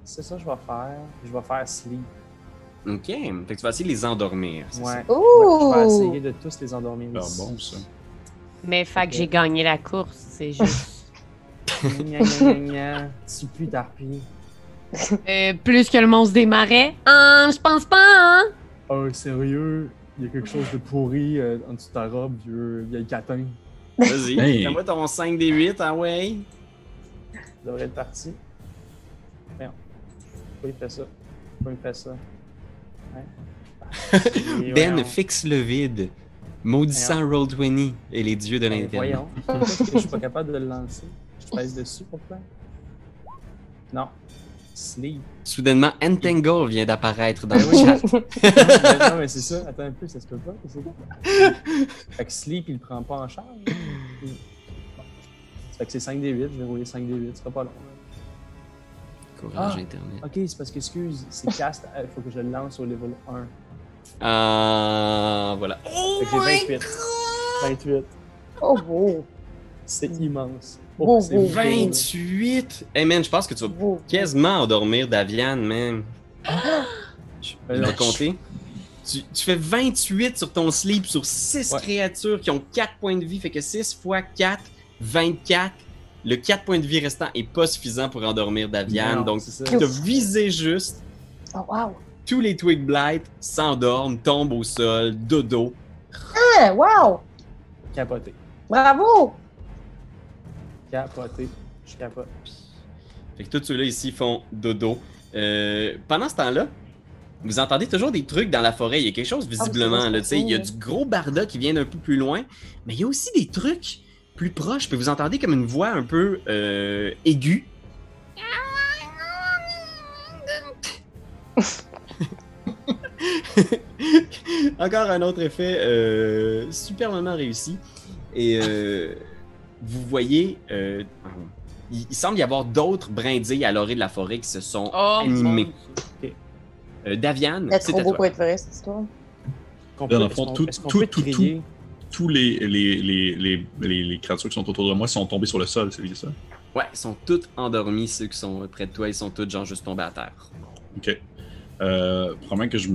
Speaker 3: C'est ça que je vais faire. Je vais faire sleep.
Speaker 1: Ok. Fait que tu vas essayer de les endormir. C'est
Speaker 3: Ouais.
Speaker 1: ça?
Speaker 2: Ouh!
Speaker 3: Je vais essayer de tous les endormir
Speaker 6: Ah,
Speaker 3: ici.
Speaker 6: bon, ça.
Speaker 4: Mais fait que j'ai gagné la course, c'est juste.
Speaker 3: Gna, gna, gna, gna. Tu pues d'harpie.
Speaker 4: Plus que le monstre des marais? Je pense pas, hein?
Speaker 3: Oh, sérieux? Il y a quelque chose de pourri en dessous de ta robe, vieille catin.
Speaker 1: Vas-y.
Speaker 6: Hey.
Speaker 1: Fais-moi ton 5d8, ah ouais.
Speaker 3: Ça devrait être parti. Merde. Pourquoi il fait ça? Pourquoi il fait ça? Ouais. Et
Speaker 1: Ben
Speaker 3: voyons.
Speaker 1: fixe le vide, maudissant Roll20 et les dieux de
Speaker 3: Ben,
Speaker 1: l'interne.
Speaker 3: voyons. Pourquoi est-ce que je suis pas capable de le lancer? Je pèse dessus, pourquoi? Non. Sleep.
Speaker 1: Soudainement, Entangle vient d'apparaître dans
Speaker 3: Ben
Speaker 1: le
Speaker 3: oui.
Speaker 1: chat.
Speaker 3: Non, mais c'est ça. Attends un peu, ça se peut pas. Fait que Sleep, il le prend pas en charge. Ça fait que c'est 5d8. Je vais rouler 5d8. Ce sera pas long.
Speaker 1: Courage
Speaker 3: Ah.
Speaker 1: internet.
Speaker 3: Ok, c'est parce que, excuse, c'est cast. Il faut que je le lance au level 1.
Speaker 1: Voilà.
Speaker 3: Fait que j'ai 28. 28.
Speaker 2: Oh, wow.
Speaker 3: C'est immense.
Speaker 2: Beau,
Speaker 3: c'est
Speaker 2: beau,
Speaker 1: 28! Hey man, je pense que tu vas
Speaker 2: Wow.
Speaker 1: quasiment endormir Daviane, man. Je vais compter. Tu fais 28 sur ton sleep sur 6
Speaker 3: Ouais.
Speaker 1: créatures qui ont 4 points de vie. Fait que 6 x 4, 24. Le 4 points de vie restant est pas suffisant pour endormir Daviane.
Speaker 3: Non,
Speaker 1: donc,
Speaker 3: c'est ça.
Speaker 1: tu as visé juste.
Speaker 2: Oh, wow.
Speaker 1: tous les Twig Blight s'endorment, tombent au sol, dodo.
Speaker 2: Ah, wow!
Speaker 3: Capoté.
Speaker 2: Bravo!
Speaker 3: Capoté. Je capote.
Speaker 1: Fait que tous ceux-là ici font dodo. Pendant ce temps-là, vous entendez toujours des trucs dans la forêt. Il y a quelque chose visiblement. Là, il y a du gros barda qui vient d'un peu plus loin, mais il y a aussi des trucs plus proches. Puis vous entendez comme une voix un peu aiguë. Encore un autre effet superbement réussi. Et vous voyez, il semble y avoir d'autres brindilles à l'orée de la forêt qui se sont animées. Daviane,
Speaker 2: C'est
Speaker 1: c'est
Speaker 2: trop
Speaker 1: à
Speaker 2: beau
Speaker 1: toi.
Speaker 2: pour être vrai, cette histoire.
Speaker 6: Dans le fond, tous les créatures qui sont autour de moi sont tombées sur le sol, c'est bien ça?
Speaker 1: Ouais, ils sont toutes endormis, ceux qui sont près de toi, ils sont tous genre juste tombés à terre.
Speaker 6: Ok. Probablement que je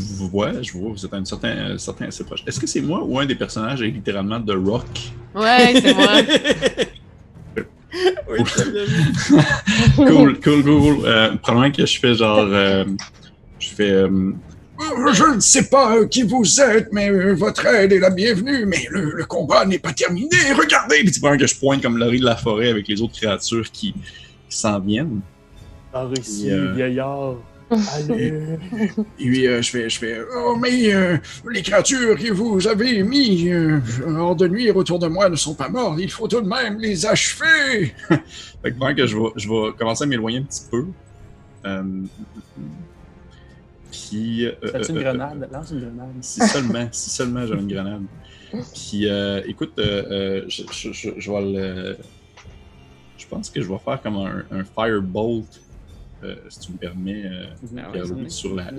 Speaker 6: vous vois, vous êtes à un certain assez proche. Est-ce que c'est moi ou un des personnages est littéralement The Rock?
Speaker 4: Ouais, c'est moi.
Speaker 1: Oui, très bien vu.
Speaker 6: Cool. Probablement que je fais genre.
Speaker 5: Je ne sais pas qui vous êtes, mais votre aide est la bienvenue, mais le combat n'est pas terminé. Regardez!
Speaker 6: Puis probablement que je pointe comme l'orée de la forêt avec les autres créatures qui s'en viennent.
Speaker 3: Par ici,
Speaker 6: Et,
Speaker 3: vieillard. Allez.
Speaker 5: Et puis, je fais, oh, mais les créatures que vous avez mis hors de nuire autour de moi ne sont pas mortes. Il faut tout de même les achever.
Speaker 6: Fait que probablement que je vais commencer à m'éloigner un petit peu. Puis.
Speaker 3: C'est une grenade. Lance une grenade.
Speaker 6: Si seulement j'avais une grenade. Puis, écoute, je vais le. Je pense que je vais faire comme un firebolt, si tu me permets, Pierre-Louis, sur la.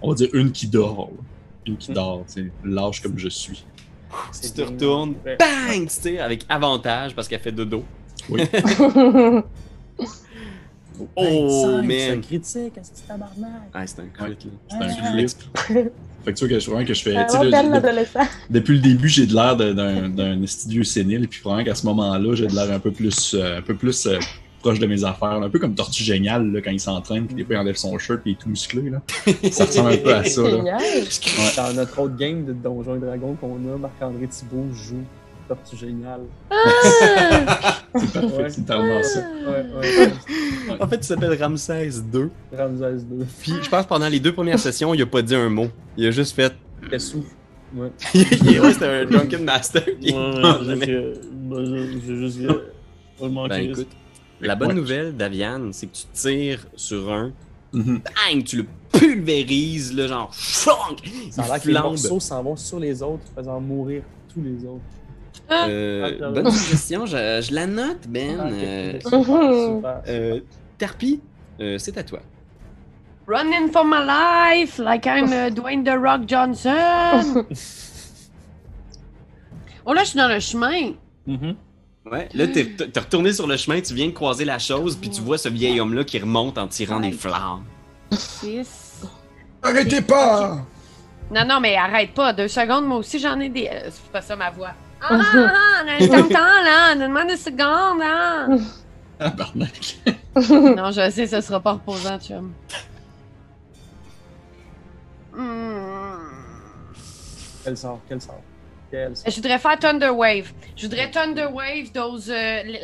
Speaker 6: On va dire une qui dort. Là. Une qui dort, tu sais, lâche comme je suis.
Speaker 1: Tu te retournes, bang, tu tires avec avantage parce qu'elle fait dodo.
Speaker 6: Oui.
Speaker 1: Oh, man!
Speaker 3: C'est un critique, est-ce que c'est tabarnak?
Speaker 1: Ah, c'est un crit, là.
Speaker 6: C'est un crit. Fait que tu vois que je fais. tu sais,
Speaker 2: On
Speaker 6: là,
Speaker 2: perd l'adolescent.
Speaker 6: depuis le début, j'ai de l'air d'un estudieux sénile, puis probablement qu'à ce moment-là, j'ai de l'air un peu plus proche de mes affaires. Un peu comme Tortue Géniale, là, quand il s'entraîne, puis des fois il enlève son shirt, puis il est tout musclé. Là. Ça ressemble un peu à ça. Là.
Speaker 2: Génial.
Speaker 3: Dans notre autre game de Donjons et Dragons qu'on a, Marc-André Thibault joue Tortue Géniale.
Speaker 6: C'est parfait, c'est tellement ça.
Speaker 3: Ouais.
Speaker 1: En fait, il s'appelle Ramsès II.
Speaker 3: Ramsès 2.
Speaker 1: Puis, je pense que pendant les 2 premières sessions, il a pas dit un mot. Il a juste fait.
Speaker 3: T'es souffle. Ouais.
Speaker 1: Ouais, c'était un Drunken Master. Puis-
Speaker 3: J'ai juste
Speaker 1: Ben écoute, la bonne nouvelle, Daviane, c'est que tu tires sur un, bang, tu le pulvérises, là, genre, chonk,
Speaker 3: Ça a l'air que les morceaux s'en vont sur les autres, faisant mourir tous les autres.
Speaker 1: bonne suggestion, je la note, Ben. Tarpi, c'est à toi.
Speaker 4: Running for my life, like I'm Dwayne The Rock Johnson. Oh là, je suis dans le chemin.
Speaker 1: Ouais, là, t'es retourné sur le chemin, tu viens de croiser la chose, puis tu vois ce vieil homme-là qui remonte en tirant des flammes.
Speaker 4: 6.
Speaker 5: Arrêtez pas!
Speaker 4: Non, mais arrête pas. 2 secondes, moi aussi, j'en ai des. C'est pas ça ma voix. On a le temps, là. Donne-moi 2 secondes, là.
Speaker 6: Ah, barnac.
Speaker 4: Non, je sais, ce sera pas reposant, chum.
Speaker 3: Quel sort?
Speaker 4: Je voudrais faire Thunder Wave. Je voudrais Thunder Wave,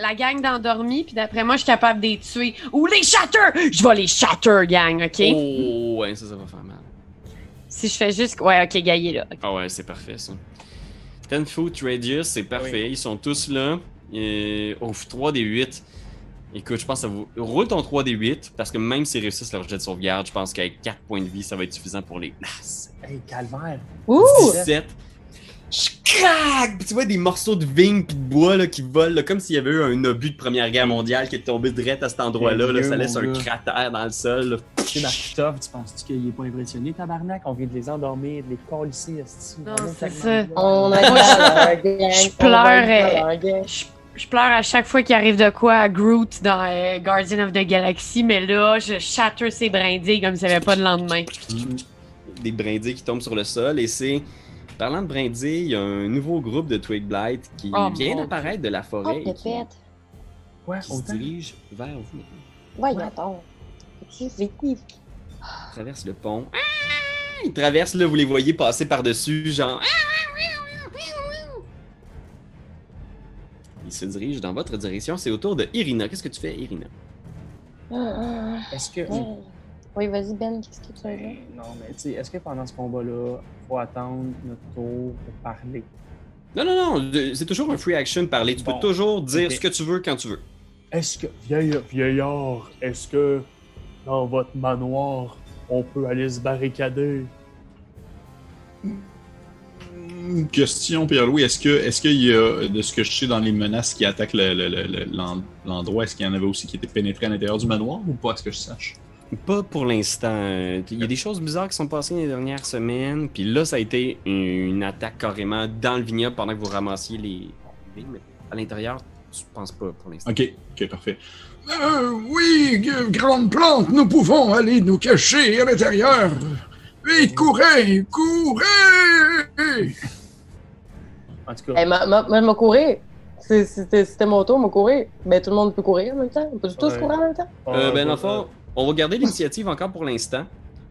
Speaker 4: la gang d'endormis, puis d'après moi, je suis capable de les tuer. Ou les shatter! Je vais les shatter, gang, ok?
Speaker 1: Oh, ouais, ça va faire mal.
Speaker 4: Si je fais juste. Ouais, ok, gaillé là.
Speaker 1: Ah ouais, c'est parfait, ça. 10 foot radius, c'est parfait.
Speaker 3: Oui.
Speaker 1: Ils sont tous là. Et... Oh, 3d8. Écoute, je pense que ça vous... Roule ton 3d8, parce que même s'ils réussissent leur jet de sauvegarde, je pense qu'avec 4 points de vie, ça va être suffisant pour les...
Speaker 3: Hey, calvaire!
Speaker 2: Ouh!
Speaker 1: 17. Crac! Puis tu vois des morceaux de vigne pis de bois là, qui volent, là, comme s'il y avait eu un obus de Première Guerre mondiale qui est tombé direct à cet endroit-là. Là, ça laisse un cratère dans le sol. Là.
Speaker 3: Tu sais, Marc-Tov, tu penses-tu qu'il est pas impressionné, tabarnak? On vient de les endormir, de les colisser, esti.
Speaker 4: Non, c'est ça.
Speaker 2: On a
Speaker 4: Je pleure. Je pleure à chaque fois qu'il arrive de quoi à Groot dans Guardian of the Galaxy, mais là, je shatter ses brindilles comme s'il n'y avait pas de lendemain.
Speaker 1: Des brindilles qui tombent sur le sol. Et c'est... Parlant de brindilles, il y a un nouveau groupe de Twig Blight qui vient d'apparaître de la forêt et qui
Speaker 3: Ouais,
Speaker 1: se dirige vers vous.
Speaker 2: Ouais, attends. Tu vite.
Speaker 1: Il traverse le pont. Il traverse, là, vous les voyez passer par-dessus, genre... Il se dirige dans votre direction. C'est au tour de Irina. Qu'est-ce que tu fais, Irina?
Speaker 3: Est-ce que.
Speaker 2: Oui, vas-y, Ben, qu'est-ce que tu veux dire?
Speaker 3: Non, mais tu sais, est-ce que pendant ce combat-là, il faut attendre notre tour pour parler?
Speaker 1: Non. C'est toujours un free action parler. Tu peux toujours dire
Speaker 3: ok.
Speaker 1: ce que tu veux quand tu veux.
Speaker 3: Est-ce que. Vieillard, est-ce que dans votre manoir, on peut aller se barricader?
Speaker 6: Question, Pierre-Louis, est-ce qu'il y a, de ce que je sais dans les menaces qui attaquent l'endroit, est-ce qu'il y en avait aussi qui étaient pénétrés à l'intérieur du manoir ou pas, à ce que je sache?
Speaker 1: Pas pour l'instant. Il y a des choses bizarres qui sont passées les dernières semaines. Puis là, ça a été une attaque carrément dans le vignoble pendant que vous ramassiez les... Mais à l'intérieur, je pense pas pour l'instant.
Speaker 6: Ok, parfait.
Speaker 5: Oui, grande plante, nous pouvons aller nous cacher à l'intérieur. Vite, courez!
Speaker 3: En tout cas,
Speaker 2: Moi, je vais courir. C'était mon tour, je vais courir. Ben, tout le monde peut courir en même temps. On peut tous courir en même temps.
Speaker 1: Ben, dans le fond, on va garder l'initiative encore pour l'instant.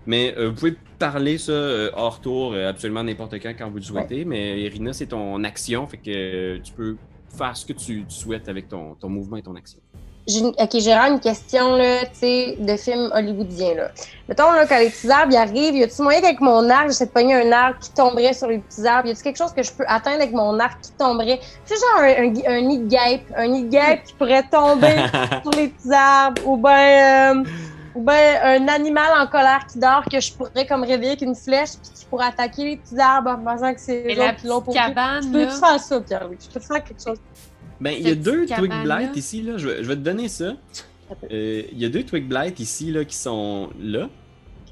Speaker 1: Mais vous pouvez parler ça hors tour absolument n'importe quand vous le souhaitez. Mais Irina, c'est ton action. Fait que tu peux faire ce que tu souhaites avec ton mouvement et ton action.
Speaker 2: Ok, j'ai vraiment une question, là, tu sais, de film hollywoodien, là. Mettons, là, quand les petits arbres, ils arrivent, y a-tu moyen qu'avec mon arc, j'essaie de pogner un arbre qui tomberait sur les petits arbres? Y a-tu quelque chose que je peux atteindre avec mon arc qui tomberait? Tu sais, genre un nid de guêpe. Un nid de guêpe qui pourrait tomber sur les petits arbres. Ou ben un animal en colère qui dort que je pourrais comme réveiller avec une flèche puis qui pourrait attaquer les petits arbres en pensant que c'est
Speaker 4: Et
Speaker 2: eux
Speaker 4: la
Speaker 2: autres qui l'ont
Speaker 4: petite
Speaker 2: pourri.
Speaker 4: cabane,
Speaker 2: Je peux
Speaker 4: là?
Speaker 2: faire ça, Pierre-Louis. Je peux faire quelque chose.
Speaker 1: Ben, il y a
Speaker 4: Cette
Speaker 1: deux
Speaker 4: petite
Speaker 1: Twig
Speaker 4: cabane-là.
Speaker 1: Blight ici, là. Je vais te donner ça. Il y a deux Twig Blight ici, là, qui sont là.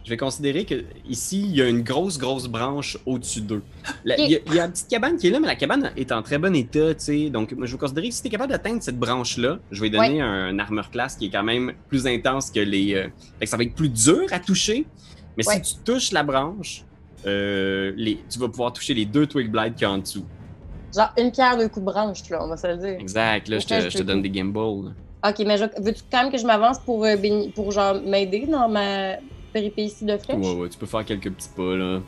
Speaker 1: Je vais considérer que ici, il y a une grosse branche au-dessus d'eux. Il y a la petite cabane qui est là, mais la cabane est en très bon état, tu sais. Donc, moi, je vais considérer que si tu es capable d'atteindre cette branche-là, je vais donner un armor class qui est quand même plus intense que les... Fait que ça va être plus dur à toucher. Mais si tu touches la branche, tu vas pouvoir toucher les deux Twig Blight qu'il y a en dessous.
Speaker 2: Genre une pierre, deux coups de branche, là, on va se le dire.
Speaker 1: Exact. Là, je te donne des gimbals.
Speaker 2: Ok, mais veux-tu quand même que je m'avance pour genre m'aider dans ma péripétie de flèche?
Speaker 1: Ouais, tu peux faire quelques petits pas, là.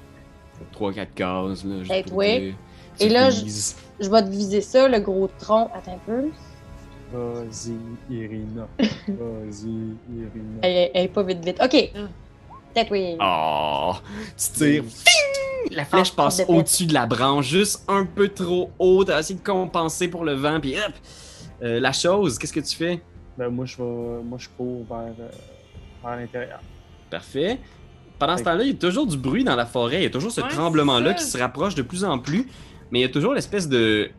Speaker 1: 3-4 cases, là.
Speaker 2: Peut-être, ouais. Et là, je vais te viser ça, le gros tronc. Attends un peu.
Speaker 3: Vas-y, Irina.
Speaker 2: Elle est pas vite. Ok. Peut-être, oui.
Speaker 1: Oh, tu tires. La flèche passe au-dessus de la branche, juste un peu trop haut. T'as essayé de compenser pour le vent, puis hop! La chose, qu'est-ce que tu fais?
Speaker 3: Ben, moi, je cours vers l'intérieur.
Speaker 1: Parfait. Pendant ce temps-là, il y a toujours du bruit dans la forêt. Il y a toujours ce tremblement-là qui se rapproche de plus en plus. Mais il y a toujours l'espèce de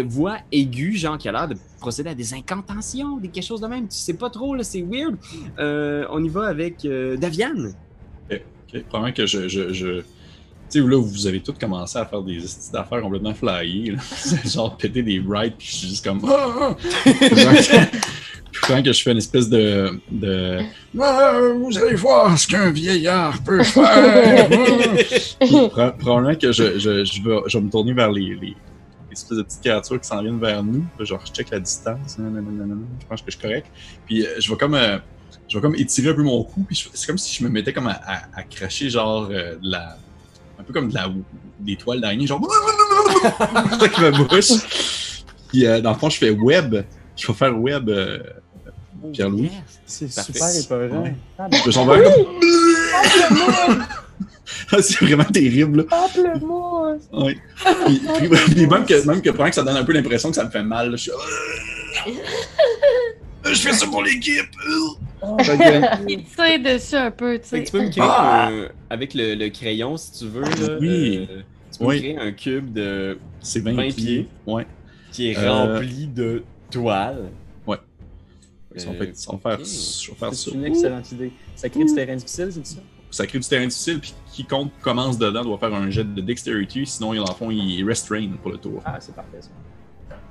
Speaker 1: voix aiguë, genre qui a l'air de procéder à des incantations, quelque chose de même. Tu sais pas trop, là, c'est weird. On y va avec Daviane.
Speaker 6: Ok. Probablement que je... Tu sais, là, vous avez tous commencé à faire des petites affaires complètement flyées, là. Genre péter des rides, puis je suis juste comme... Je crois que je fais une espèce de...
Speaker 5: Vous allez voir ce qu'un vieillard peut faire.
Speaker 6: Probablement que je vais me tourner vers les espèces de petites créatures qui s'en viennent vers nous. Genre, je check la distance. Je pense que je suis correct. Puis je vais comme étirer un peu mon cou. Puis c'est comme si je me mettais comme à cracher genre un peu comme des toiles d'araignée. Genre... C'est ça qui me bouche. Puis dans le fond, je fais web. Je vais faire web... Pierre-Louis.
Speaker 3: C'est
Speaker 1: Parfait.
Speaker 3: super épeurant.
Speaker 6: Ouais. Je s'en vais comme... C'est vraiment terrible, là.
Speaker 2: Pamplemousse!
Speaker 6: Ouais. Puis même que pendant que ça donne un peu l'impression que ça me fait mal, là, je suis... Je fais ça pour l'équipe!
Speaker 4: Il tire dessus un peu, tu
Speaker 1: Fait
Speaker 4: sais.
Speaker 1: que tu peux me créer avec le crayon, si tu veux. Là,
Speaker 6: Oui.
Speaker 1: Tu peux me créer un cube de
Speaker 6: C'est
Speaker 1: 20 pieds.
Speaker 6: Ouais.
Speaker 1: qui est rempli de toiles.
Speaker 6: Ouais. On va faire ça.
Speaker 3: C'est une excellente idée. Ça crée du terrain difficile, c'est ça?
Speaker 6: Ça crée du terrain difficile, puis quiconque commence dedans doit faire un jet de dexterity, sinon, dans le fond, il restrain pour le tour.
Speaker 3: Ah, c'est parfait, ça.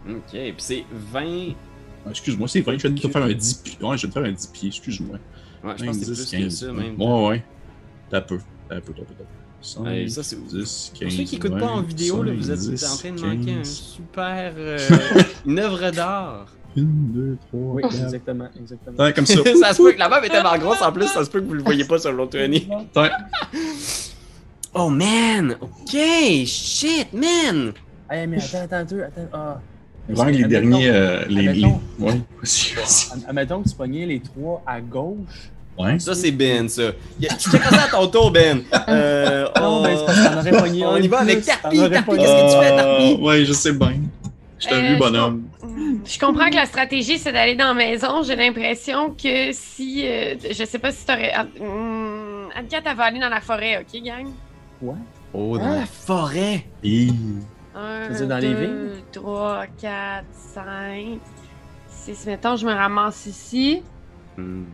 Speaker 1: Ok, puis c'est 20.
Speaker 6: Excuse-moi, c'est vrai, je vais te faire un 10 pieds. Ouais, je vais te faire un 10 pieds, excuse-moi.
Speaker 1: Ouais, je pense que c'est plus que ça, même.
Speaker 6: Ouais. T'as peu.
Speaker 1: Ouais, ça, c'est
Speaker 6: 10, 15,
Speaker 1: pour ceux qui n'écoute pas en vidéo, là, vous êtes
Speaker 6: 10,
Speaker 1: en train de manquer
Speaker 6: 15.
Speaker 1: une œuvre d'art.
Speaker 6: Une, deux, trois,
Speaker 3: Oui,
Speaker 6: quatre.
Speaker 3: exactement.
Speaker 6: Ouais, comme ça.
Speaker 1: Ça se peut que la map est tellement grosse en plus, ça se peut que vous le voyez pas sur l'autre Tony.
Speaker 6: Ouais.
Speaker 1: Oh man! Ok! Shit, man!
Speaker 3: Hey, mais attends. Ah.
Speaker 6: Vraiment que les derniers.
Speaker 3: admettons.
Speaker 6: Ouais, vas-y.
Speaker 3: Admettons que tu pognais les 3 à gauche.
Speaker 6: Ouais.
Speaker 1: Ça, c'est Ben, ça. Tu fais ça à ton tour, Ben.
Speaker 3: Non, ben, c'est parce que t'en aurais pogné
Speaker 1: on
Speaker 3: un
Speaker 1: y va
Speaker 3: plus,
Speaker 1: avec
Speaker 3: t'en
Speaker 1: Tarpi.
Speaker 3: aurais
Speaker 1: Tarpi,
Speaker 3: pogné-
Speaker 1: qu'est-ce que tu fais, Tarpi?
Speaker 6: Ouais, je sais bien. Je t'ai vu, bonhomme.
Speaker 4: Je comprends que la stratégie, c'est d'aller dans la maison. J'ai l'impression que si... je sais pas si t'aurais... Annika, elle va aller dans la forêt, OK, gang?
Speaker 3: Ouais.
Speaker 1: Oh, dans la forêt!
Speaker 6: Et...
Speaker 4: 1,
Speaker 3: Tu veux dire dans les
Speaker 4: 2,
Speaker 3: vignes?
Speaker 4: 3, 4, 5, 6. Mettons, je me ramasse ici.
Speaker 1: Hmm.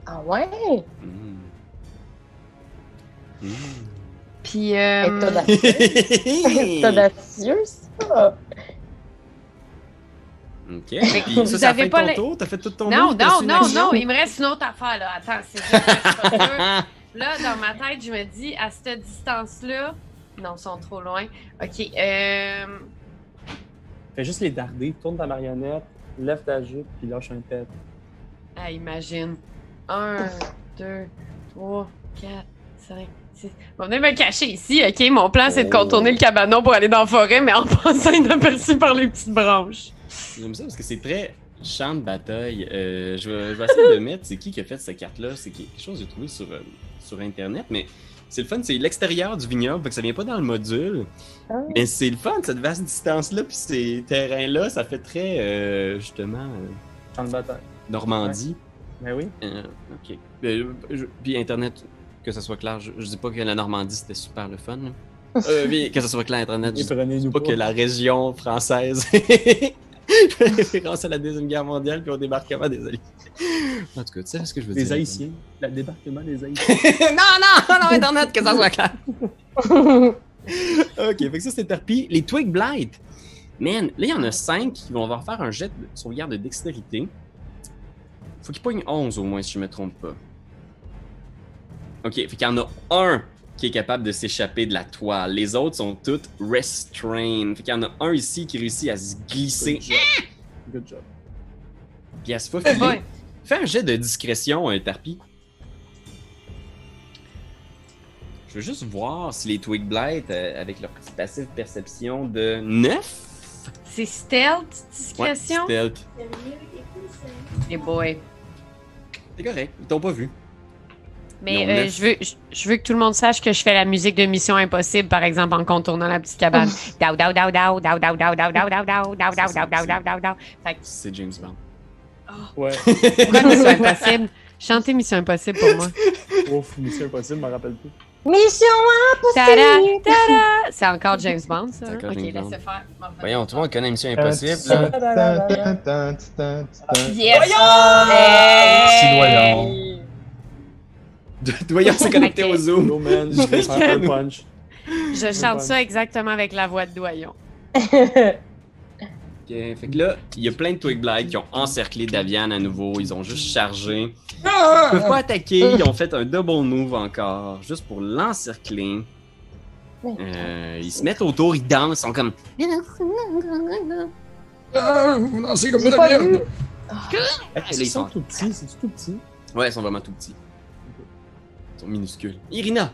Speaker 2: Ah ouais?
Speaker 1: Hmm. Hmm.
Speaker 4: Puis...
Speaker 2: T'es audacieux, ça?
Speaker 1: Ok. Puis ça,
Speaker 4: Vous
Speaker 1: ça
Speaker 4: avez
Speaker 1: fait
Speaker 4: pas
Speaker 1: ton
Speaker 4: les-
Speaker 1: tour? T'as fait tout ton
Speaker 4: Non,
Speaker 1: move? T'as su une action?
Speaker 4: il me reste une autre affaire, là. Attends, c'est juste que je suis pas sûre. Là, dans ma tête, je me dis, à cette distance-là... Non, ils sont trop loin. OK,
Speaker 3: Fais juste les darder, tourne ta marionnette, lève ta jupe, puis lâche un pet.
Speaker 4: Ah, imagine. 1, 2, 3, 4, 5, 6. On va venir me cacher ici, OK? Mon plan, c'est de contourner le cabanon pour aller dans la forêt, mais en passant inaperçu par les petites branches.
Speaker 1: J'aime ça parce que c'est très champ de bataille. Je vais essayer de mettre c'est qui a fait cette carte-là. C'est quelque chose que j'ai trouvé sur Internet, mais c'est le fun, c'est l'extérieur du vignoble, fait que ça vient pas dans le module.
Speaker 2: Ah.
Speaker 1: Mais c'est le fun, cette vaste distance-là, puis ces terrains-là, ça fait très, justement,
Speaker 3: Champ de bataille.
Speaker 1: Normandie.
Speaker 3: Ben oui.
Speaker 1: Ok. Puis Internet, que ça soit clair, je dis pas que la Normandie, c'était super le fun. Là. Puis que ça soit clair, Internet, je dis
Speaker 3: Prenez-nous
Speaker 1: pas que la région française fait référence à la Deuxième Guerre mondiale puis au débarquement des Alliés. En tout cas, tu sais ce que je veux dire.
Speaker 3: Des Haïtiens. Le débarquement des Haïtiens.
Speaker 1: non, Internet, que ça soit clair. Ok, fait que ça, c'était Tarpi. Les Twig Blight. Man, là, il y en a 5 qui vont avoir faire un jet de sauvegarde de dextérité. Faut qu'ils pognent 11 au moins, si je me trompe pas. Ok, fait qu'il y en a un qui est capable de s'échapper de la toile. Les autres sont toutes restrained. Fait qu'il y en a un ici qui réussit à se glisser.
Speaker 3: Good job.
Speaker 1: Puis à se faufiler.
Speaker 4: Ouais.
Speaker 1: Fais un jet de discrétion, Tarpi. Je veux juste voir si les Twig Blight, avec leur petit passif perception de 9.
Speaker 4: C'est stealth, discrétion?
Speaker 1: Ouais, stealth.
Speaker 4: Eh boy.
Speaker 1: C'est correct, ils t'ont pas vu.
Speaker 4: Mais
Speaker 1: Ils ont neuf.
Speaker 4: je veux que tout le monde sache que je fais la musique de Mission Impossible, par exemple, en contournant la petite cabane. Dow, dow, dow, dow, dow, dow, dow, dow, dow, dow, dow, dow, dow, dow, dow, dow, dow, dow. Fait que,
Speaker 1: C'est James Bond.
Speaker 3: Ouais.
Speaker 4: pourquoi Mission Impossible? Chantez Mission Impossible pour moi.
Speaker 3: Ouf, Mission Impossible, je me rappelle plus.
Speaker 2: Mission
Speaker 4: Tada,
Speaker 2: impossible!
Speaker 4: tada! C'est encore James Bond, ça?
Speaker 1: C'est
Speaker 4: hein?
Speaker 1: encore
Speaker 4: Ok,
Speaker 1: James Bond.
Speaker 4: laissez faire.
Speaker 1: Voyons, tout le monde connaît Mission Impossible.
Speaker 4: Yes!
Speaker 6: Si Doyon.
Speaker 1: Doyon s'est connecté au Zoom.
Speaker 3: No man, je vais faire un punch.
Speaker 4: Je chante ça exactement avec la voix de Doyon.
Speaker 1: Ok, fait que là, il y a plein de Twig Blight qui ont encerclé Davian à nouveau. Ils ont juste chargé. Ils peuvent pas attaquer. Ils ont fait un double move encore, juste pour l'encercler. Ils se mettent autour, ils dansent, ils sont comme.
Speaker 5: Ah, vous dansez comme de
Speaker 2: J'ai
Speaker 5: la
Speaker 2: pas
Speaker 5: merde.
Speaker 2: vu.
Speaker 3: Ils sont tout petits, c'est tout petit.
Speaker 1: Ouais, ils sont vraiment tout petits. Ils sont minuscules. Irina!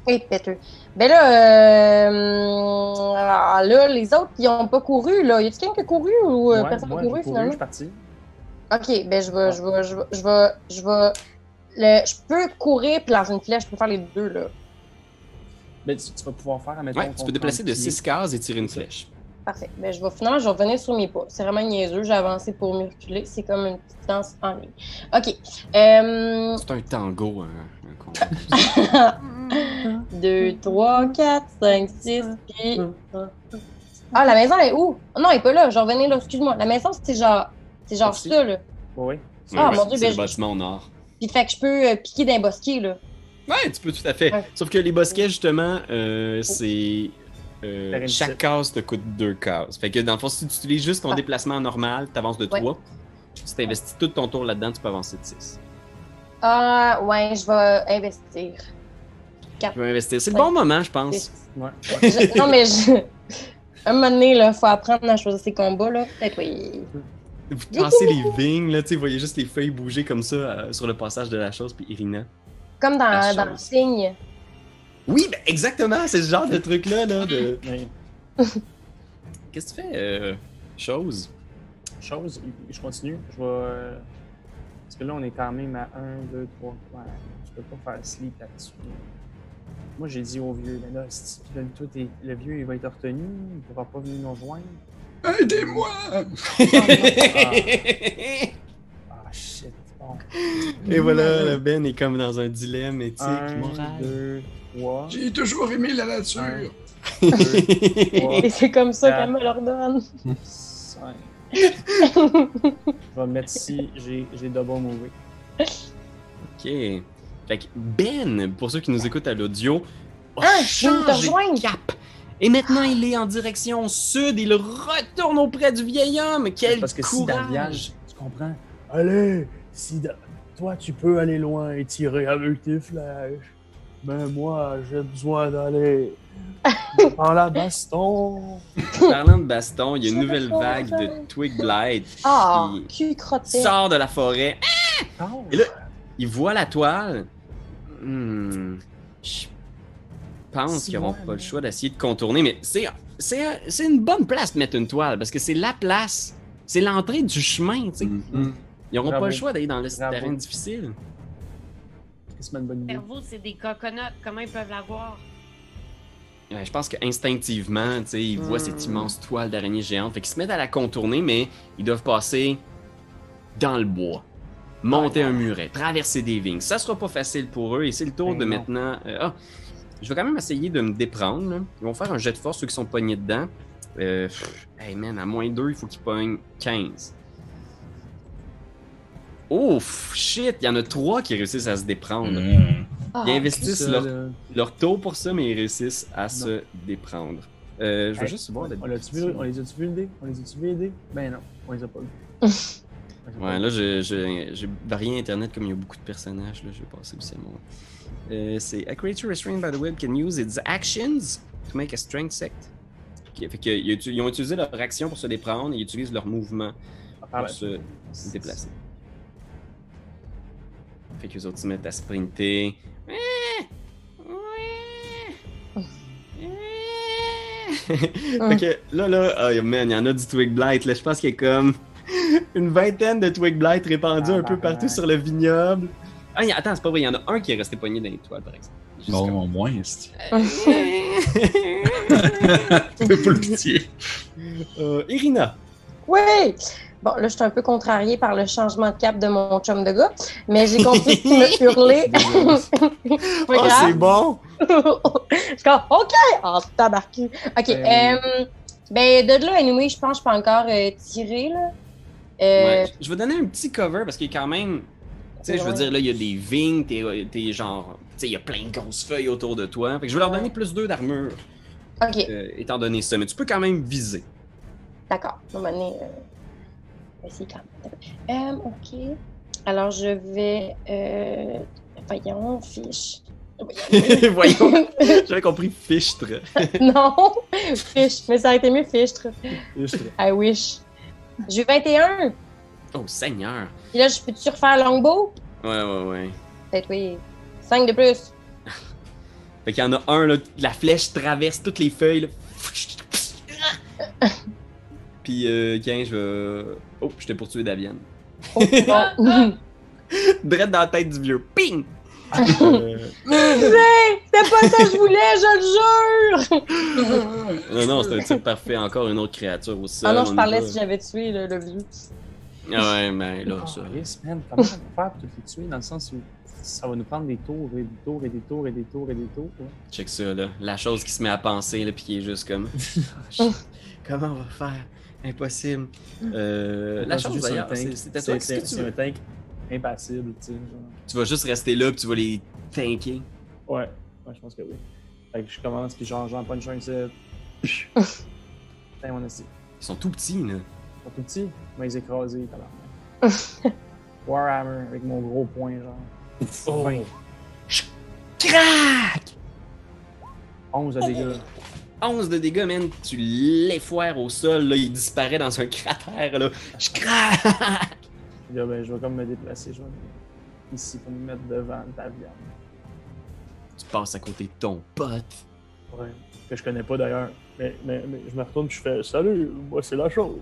Speaker 2: Oui, péteux. Ben là, là, les autres, ils ont pas couru, là. Y a-t-il quelqu'un qui a couru ou personne n'a
Speaker 3: moi,
Speaker 2: couru,
Speaker 3: j'ai couru, je
Speaker 2: finalement?
Speaker 3: suis parti.
Speaker 2: Ok, ben je peux courir puis lancer une flèche, je peux faire les deux, là.
Speaker 3: Mais tu vas pouvoir faire, admettons,
Speaker 1: Ouais, tu peux déplacer de 6 cases et tirer une flèche.
Speaker 2: Parfait. Ben, je vais revenir sur mes pas. C'est vraiment niaiseux, j'ai avancé pour me reculer. C'est comme une petite danse en ligne. Ok.
Speaker 1: C'est un tango, un combat.
Speaker 2: 2, 3, 4, 5, 6, puis... Ah, la maison, elle est où? Oh, non, elle est pas là. Je vais revenir là, excuse-moi. La maison, c'est genre
Speaker 3: Merci.
Speaker 2: ça, là.
Speaker 3: Oui.
Speaker 2: Ah,
Speaker 1: Ouais,
Speaker 2: mon Dieu,
Speaker 1: c'est
Speaker 2: ben,
Speaker 1: le bâtiment au nord.
Speaker 2: Puis fait que je peux piquer d'un bosquet, là.
Speaker 1: Ouais, tu peux tout à fait.
Speaker 2: Ouais.
Speaker 1: Sauf que les bosquets, justement, c'est.
Speaker 3: Faire une
Speaker 1: Chaque
Speaker 3: petite.
Speaker 1: case te coûte 2 cases. Fait que dans le fond, si tu utilises juste ton
Speaker 2: Ah.
Speaker 1: déplacement normal, t'avances de
Speaker 2: Ouais.
Speaker 1: 3. Si t'investis tout ton tour là-dedans, tu peux avancer de 6.
Speaker 2: Ah, ouais, je vais investir.
Speaker 1: Tu peux investir. C'est le
Speaker 2: Ouais.
Speaker 1: bon moment, je pense.
Speaker 3: Ouais.
Speaker 2: Non, mais un moment donné, là, faut apprendre à choisir ses combats, là. Peut-être, oui.
Speaker 1: Vous tassez les vignes, là, tu sais, vous voyez juste les feuilles bouger comme ça sur le passage de la chose, puis Irina.
Speaker 2: Comme
Speaker 1: La
Speaker 2: dans le
Speaker 1: chose.
Speaker 2: signe.
Speaker 1: Oui, ben exactement, c'est ce genre de truc-là, là, de...
Speaker 3: Mais,
Speaker 1: Qu'est-ce que tu fais, chose?
Speaker 3: chose, je continue. Je vais. Parce que là, on est quand même à 1, 2, 3, 4. Je peux pas faire sleep là-dessus. Moi, j'ai dit au vieux, mais là, si le vieux, il va être retenu, il pourra pas venir nous rejoindre.
Speaker 5: Aidez-moi!
Speaker 3: Ah, shit. Bon.
Speaker 1: Et voilà, le Ben est comme dans un dilemme éthique,
Speaker 3: 1,
Speaker 1: moral.
Speaker 3: 2, 3.
Speaker 5: J'ai toujours aimé la nature.
Speaker 3: 1, 2, 3,
Speaker 2: Et c'est comme ça
Speaker 3: Ah.
Speaker 2: qu'elle me l'ordonne.
Speaker 3: 5. Je vais me mettre ici, j'ai double mové.
Speaker 1: Ok. Fait que Ben, pour ceux qui nous écoutent à l'audio, a
Speaker 2: Ah, je viens de te
Speaker 1: changé
Speaker 2: rejoindre.
Speaker 1: de cap. Et maintenant, il est en direction sud. Il retourne auprès du vieil homme. Quel
Speaker 3: Parce que si
Speaker 1: courage!
Speaker 3: Davian, tu comprends? Allez, toi, tu peux aller loin et tirer avec tes flèches. Mais moi, j'ai besoin d'aller dans la baston.
Speaker 1: Parlant de baston, il y a une
Speaker 2: Je
Speaker 1: nouvelle
Speaker 2: vais
Speaker 1: vague
Speaker 2: changer.
Speaker 1: de Twig Blight
Speaker 2: Ah,
Speaker 1: qui
Speaker 2: cul crotté.
Speaker 1: sort de la forêt.
Speaker 3: Oh.
Speaker 1: Et là, il voit la toile. Je pense qu'ils n'auront pas le choix d'essayer de contourner, mais c'est une bonne place de mettre une toile, parce que c'est la place, c'est l'entrée du chemin, tu sais.
Speaker 6: Mhm.
Speaker 1: Ils n'auront
Speaker 3: Bravo.
Speaker 1: pas le choix d'aller dans le
Speaker 3: Bravo.
Speaker 1: terrain difficile.
Speaker 3: C'est une bonne idée.
Speaker 4: Cerveau, c'est des coconuts. Comment ils peuvent l'avoir?
Speaker 1: Ouais, je pense qu'instinctivement, tu sais, ils voient cette immense toile d'araignée géante, fait qu'ils se mettent à la contourner, mais ils doivent passer dans le bois, monter un muret, traverser des vignes. Ça sera pas facile pour eux, et c'est le tour
Speaker 3: Ben
Speaker 1: de
Speaker 3: non.
Speaker 1: maintenant... je vais quand même essayer de me déprendre, là. Ils vont faire un jet de force, ceux qui sont pognés dedans. Hey man, à moins 2, il faut qu'ils pognent 15. Ouf, shit, il y en a 3 qui réussissent à se déprendre.
Speaker 6: Mhm.
Speaker 2: Ah,
Speaker 1: Ils investissent
Speaker 3: Ça,
Speaker 1: leur,
Speaker 3: là,
Speaker 1: leur taux pour ça, mais ils réussissent à se déprendre. Je vais
Speaker 3: hey,
Speaker 1: juste voir la
Speaker 3: on les a-tu vu aider? On les a-tu vu aider? Ben non, on les a pas vus.
Speaker 1: Ouais, là, j'ai varié Internet comme il y a beaucoup de personnages. Là, je vais passer aussi à mon. C'est a creature restrained by the web can use its actions to make a strength check. Ok, fait que, ils ont utilisé leur action pour se déprendre et ils utilisent leur mouvement pour se déplacer. Fait que les autres se mettent à sprinter. Fait que là, oh man, il y en a du Twig Blight. Là, je pense qu'il y a comme une vingtaine de Twig Blight répandus un peu partout sur le vignoble. Ah, attends, c'est pas vrai, il y en a un qui est resté pogné dans les toiles, par exemple. Juste
Speaker 6: Non,
Speaker 1: comme-
Speaker 6: au moins, c'est. Fais pas le pitié.
Speaker 1: Irina.
Speaker 2: Oui! Bon, là, je suis un peu contrariée par le changement de cap de mon chum de gars, mais j'ai compris qu'il me hurlait. C'est pas
Speaker 1: Oh,
Speaker 2: grave.
Speaker 1: c'est bon!
Speaker 2: Je suis comme, OK! Ah, tabarcu. OK, ben, de là, anyway, je pense que je peux encore tirer, là.
Speaker 1: Ouais, je vais donner un petit cover parce qu'il est quand même. Tu sais, je veux
Speaker 2: Ouais.
Speaker 1: dire, là, il y a des vignes, t'es genre. Tu sais, il y a plein de grosses feuilles autour de toi. Fait que je vais leur donner plus 2 d'armure,
Speaker 2: OK,
Speaker 1: étant donné ça. Mais tu peux quand même viser.
Speaker 2: d'accord. On va m'amener. Essayer quand même. OK. Alors, je vais. Voyons, fiche.
Speaker 1: Voyons, j'avais compris fichtre.
Speaker 2: Non, fiche. Mais ça a été mieux, fichtre. I wish. J'ai 21.
Speaker 1: Oh, Seigneur.
Speaker 2: Puis là, je peux-tu refaire longbow?
Speaker 1: Ouais.
Speaker 2: Peut-être oui. 5 de plus.
Speaker 1: Fait qu'il y en a un, là, la flèche traverse toutes les feuilles, là. Puis, 15, je vais. Oh, je t'ai poursuivi Daviane.
Speaker 2: Oh, bon.
Speaker 1: Drette dans la tête du vieux. Ping!
Speaker 2: C'était pas ça que je voulais, je le jure!
Speaker 1: Non, c'est un tir parfait. Encore une autre créature au sol.
Speaker 2: Ah non, je
Speaker 1: on y
Speaker 2: parlais
Speaker 1: va.
Speaker 2: si j'avais tué le vieux.
Speaker 1: Ah ouais, mais là, ça.
Speaker 3: Yes, man, comment on va faire pour toutes les tuer dans le sens où ça va nous prendre des tours et des tours et des tours et des tours et des tours. Ouais.
Speaker 1: Check ça, là. La chose qui se met à penser, là, pis qui est juste comme. Comment on va faire? Impossible. La
Speaker 3: C'est
Speaker 1: chose
Speaker 3: juste un
Speaker 1: d'ailleurs,
Speaker 3: tank.
Speaker 1: c'était toi. Qu'est-ce que tu
Speaker 3: C'est
Speaker 1: veux?
Speaker 3: un tank impassible, tu sais. Genre.
Speaker 1: Tu vas juste rester là, pis tu vas les tanker.
Speaker 3: Ouais, je pense que oui. Fait que je commence, puis genre, j'en punch un set. Putain, mon esti.
Speaker 1: Ils sont tout petits, là.
Speaker 3: Ils sont tout petits, mais ils écrasés, tabarnak. Warhammer avec mon gros poing, genre.
Speaker 1: Oh. Crac!
Speaker 3: 11 de dégâts.
Speaker 1: 11 de dégâts, man. Tu l'effoires au sol, là, il disparaît dans un cratère, là. Je craque!
Speaker 3: Puis là, ben, je vais comme me déplacer, je vais ici pour me mettre devant Davian.
Speaker 1: Tu passes à côté de ton pote.
Speaker 3: Ouais, que je connais pas d'ailleurs. Mais je me retourne et je fais « Salut, moi c'est la chose! »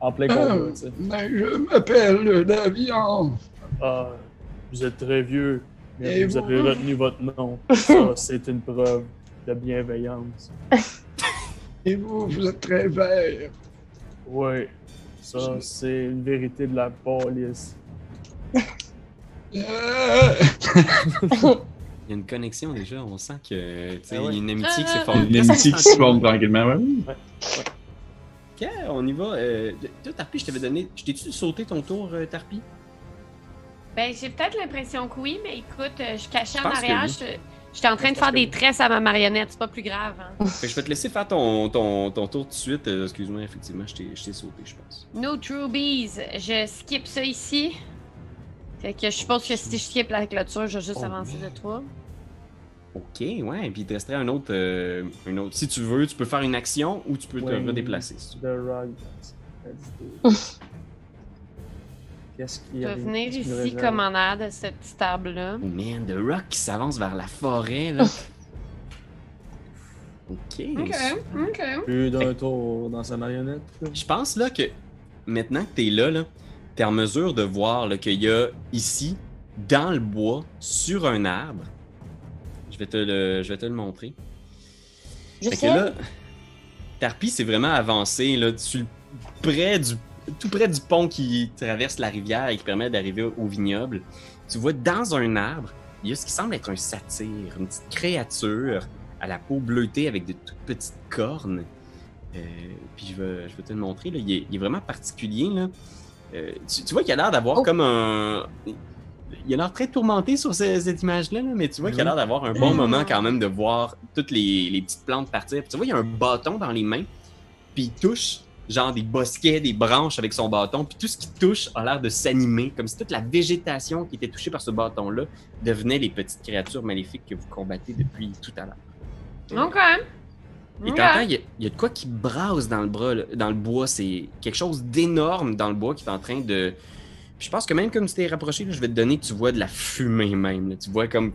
Speaker 3: En plein combat, tu sais.
Speaker 5: Mais je m'appelle Davian.
Speaker 3: Ah, vous êtes très vieux, mais
Speaker 5: Et
Speaker 3: vous avez
Speaker 5: vous?
Speaker 3: retenu votre nom. Ça, c'est une preuve de bienveillance.
Speaker 5: Et vous êtes très vert.
Speaker 3: Ouais, ça, c'est une vérité de la police.
Speaker 1: Il y a une connexion déjà, on sent que, tu sais,
Speaker 3: Ah ouais.
Speaker 1: il y a une amitié qui s'est formée.
Speaker 6: Une amitié qui se forme tranquillement, ouais.
Speaker 1: Ok, on y va. Toi, Tarpi, je t'avais donné. Je t'ai-tu sauté ton tour, Tarpi?
Speaker 4: Ben, j'ai peut-être l'impression que oui, mais écoute, je suis cachée en
Speaker 1: pense que
Speaker 4: arrière.
Speaker 1: oui.
Speaker 4: J'étais en train de faire des tresses à ma marionnette, c'est pas plus grave. Hein.
Speaker 1: Fait que je vais te laisser faire ton tour tout de suite. Excuse-moi, effectivement, je t'ai sauté, je pense.
Speaker 4: No Trubies, je skip ça ici. Fait que je suppose que si je skip la clôture, je vais juste avancer de 3.
Speaker 1: Ok, ouais, puis il te resterait un autre. Si tu veux, tu peux faire une action ou tu peux te redéplacer. Si tu veux.
Speaker 3: The Rug. Qu'est-ce qu'il y
Speaker 4: Je
Speaker 3: a?
Speaker 4: vais venir ici comme en arrière de cette petite table-là.
Speaker 1: Oh man, The Rock qui s'avance vers la forêt, là. Ok.
Speaker 4: Ok.
Speaker 3: Plus d'un tour dans sa marionnette.
Speaker 1: Je pense là que maintenant que t'es là, t'es en mesure de voir là, qu'il y a ici, dans le bois, sur un arbre. Je vais te le montrer.
Speaker 2: Je
Speaker 1: Fait que
Speaker 2: sais.
Speaker 1: là, Tarpi s'est vraiment avancé là, tout près du pont qui traverse la rivière et qui permet d'arriver au vignoble. Tu vois, dans un arbre, il y a ce qui semble être un satyre, une petite créature à la peau bleutée avec de toutes petites cornes. Puis je vais te le montrer. Là. Il est vraiment particulier. Là. Tu vois qu'il a l'air d'avoir comme un... Il a l'air très tourmenté sur cette image-là, là, mais tu vois qu'il a l'air d'avoir un bon moment quand même de voir toutes les petites plantes partir. Puis tu vois, il y a un bâton dans les mains, puis il touche genre des bosquets, des branches avec son bâton, puis tout ce qui touche a l'air de s'animer, comme si toute la végétation qui était touchée par ce bâton-là devenait les petites créatures maléfiques que vous combattez depuis tout à l'heure.
Speaker 4: Ok.
Speaker 1: Et t'entends, il y a de quoi qui brasse dans le bois. C'est quelque chose d'énorme dans le bois qui est en train de... Puis je pense que même comme tu t'es rapproché, là, je vais te donner que tu vois de la fumée même. Là. Tu vois comme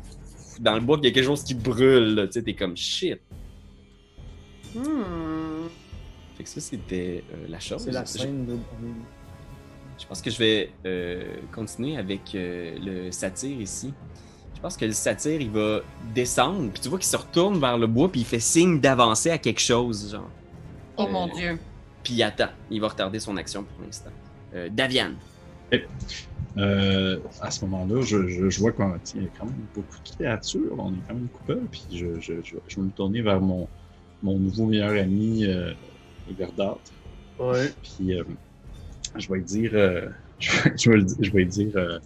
Speaker 1: dans le bois qu'il y a quelque chose qui brûle. Là. Tu sais, t'es comme shit. Fait que ça, c'était la chose.
Speaker 3: C'est la scène de...
Speaker 1: Je pense que je vais continuer avec le satyre ici. Je pense que le satyre, il va descendre, puis tu vois qu'il se retourne vers le bois, puis il fait signe d'avancer à quelque chose, genre.
Speaker 4: Oh mon Dieu.
Speaker 1: Puis il attend. Il va retarder son action pour l'instant. Davian.
Speaker 6: À ce moment-là, je vois qu'il y a quand même beaucoup de créatures. On est quand même coupable. Puis je vais me tourner vers mon nouveau meilleur ami, Verdâtre.
Speaker 3: Ouais.
Speaker 6: Puis je vais dire... je vais dire...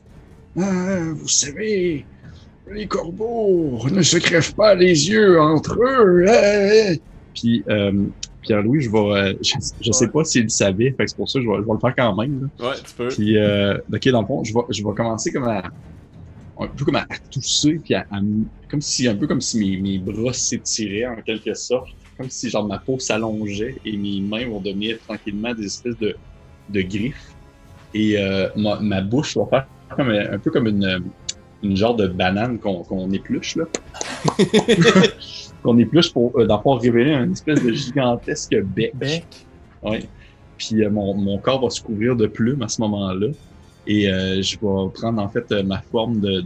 Speaker 5: Vous savez, les corbeaux ne se crèvent pas les yeux entre eux.
Speaker 6: Puis Pierre-Louis, je sais pas s'il le savait, fait que c'est pour ça que je vais le faire quand même. Là.
Speaker 1: Ouais, tu peux.
Speaker 6: Puis, ok, dans le fond, je vais commencer comme un peu comme à tousser, puis un peu comme si mes bras s'étiraient en quelque sorte, comme si genre ma peau s'allongeait et mes mains vont devenir tranquillement des espèces de griffes. Et ma bouche va faire un peu comme une genre de banane qu'on épluche, là. Qu'on épluche pour, dans le fond, révéler une espèce de gigantesque bec. Ouais. Puis mon corps va se couvrir de plumes à ce moment-là. Et je vais prendre, en fait, ma forme de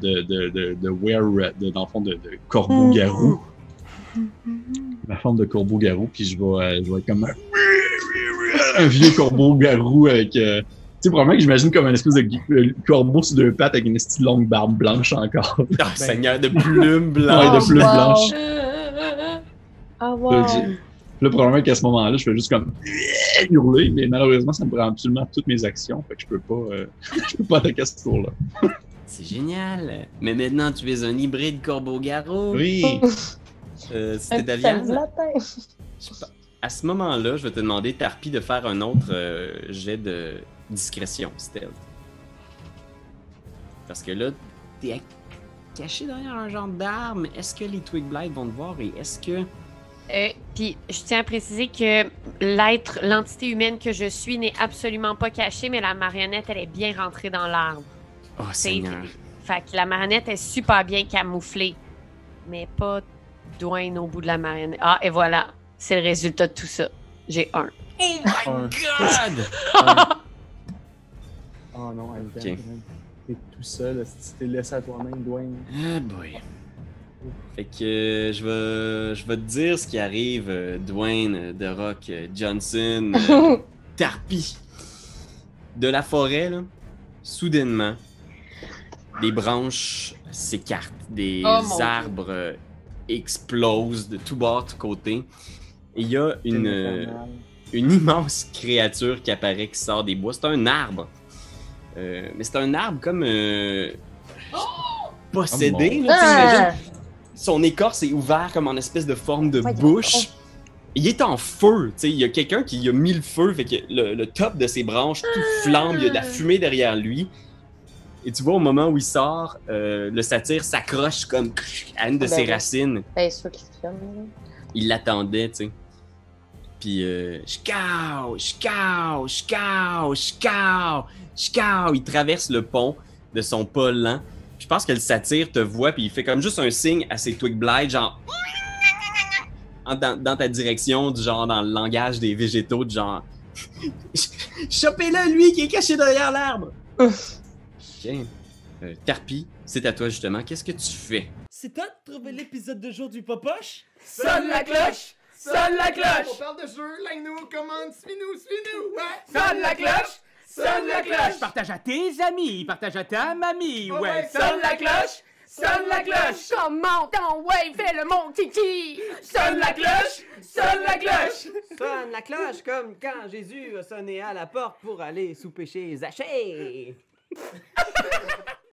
Speaker 6: dans le fond, de corbeau-garou. Ma forme de corbeau-garou. Puis je vais être comme un vieux corbeau-garou avec... tu sais, probablement que j'imagine comme une espèce de corbeau sur deux pattes avec une petite longue barbe blanche encore.
Speaker 1: Ah, Seigneur, de plumes blanches.
Speaker 6: Ouais, de plumes blanches.
Speaker 2: Ah, wow.
Speaker 6: Là, probablement qu'à ce moment-là, je fais juste comme hurler, mais malheureusement, ça me prend absolument toutes mes actions, fait que je peux pas attaquer à ce tour-là.
Speaker 1: C'est génial. Mais maintenant, tu es un hybride corbeau-garou.
Speaker 6: Oui!
Speaker 1: C'était
Speaker 2: Un
Speaker 1: Davian.
Speaker 2: petit latin.
Speaker 1: À ce moment-là, je vais te demander, Tarpi, de faire un autre jet de discrétion, stealth. Parce que là, t'es caché derrière un genre d'arme. Est-ce que les Twig Blight vont te voir et est-ce que
Speaker 4: Puis je tiens à préciser que l'entité humaine que je suis n'est absolument pas cachée, mais la marionnette, elle est bien rentrée dans l'arbre.
Speaker 1: Oh, Seigneur.
Speaker 4: Fait que la marionnette est super bien camouflée, mais pas Dwayne au bout de la marionnette. Ah, et voilà, c'est le résultat de tout ça. J'ai 1.
Speaker 1: Oh my God!
Speaker 3: Oh non, elle
Speaker 1: Ok.
Speaker 3: T'es tout seul, si t'es laissé à toi-même, Dwayne.
Speaker 1: Ah boy. Fait que je vais te dire ce qui arrive, Dwayne, The Rock, Johnson, Tarpy. De la forêt, là, soudainement, des branches s'écartent, des
Speaker 2: Oh, mon
Speaker 1: arbres explosent de tous bords, de tous côtés. Et il y a une immense créature qui apparaît, qui sort des bois. C'est un arbre. Mais c'est un arbre comme possédé. Là, t'imagines? Son écorce est ouvert comme en espèce de forme de bouche. Il est en feu. Tu sais, il y a quelqu'un qui a mis le feu. Fait que le top de ses branches tout flambe. Il y a de la fumée derrière lui. Et tu vois, au moment où il sort, le satyre s'accroche comme à une de ses racines.
Speaker 2: C'est sûr qu'il se filme.
Speaker 1: Il l'attendait, tu sais. Puis, Shkao, Shkao, Shkao, Shkao, Shkao. Il traverse le pont de son pas lent. Puis je pense que le satyre te voit, puis il fait comme juste un signe à ses Twig Blight, genre dans ta direction, du genre dans le langage des végétaux, du genre chopez-le, lui qui est caché derrière l'arbre. Ok. Tarpy, c'est à toi justement. Qu'est-ce que tu fais?
Speaker 7: C'est toi de trouver l'épisode de jour du Popoche?
Speaker 8: Sonne la cloche! Sonne la cloche!
Speaker 7: On parle de jeu, like-nous, commande, suis-nous, ouais!
Speaker 8: Sonne la cloche! Sonne la cloche!
Speaker 7: Partage à tes amis, partage à ta mamie, ouais!
Speaker 8: Sonne la cloche! Sonne la cloche!
Speaker 9: Comment ton wave fait le mon kiki?
Speaker 8: Sonne la cloche! Sonne la cloche!
Speaker 10: Sonne la cloche comme quand Jésus a sonné à la porte pour aller souper chez Zachée.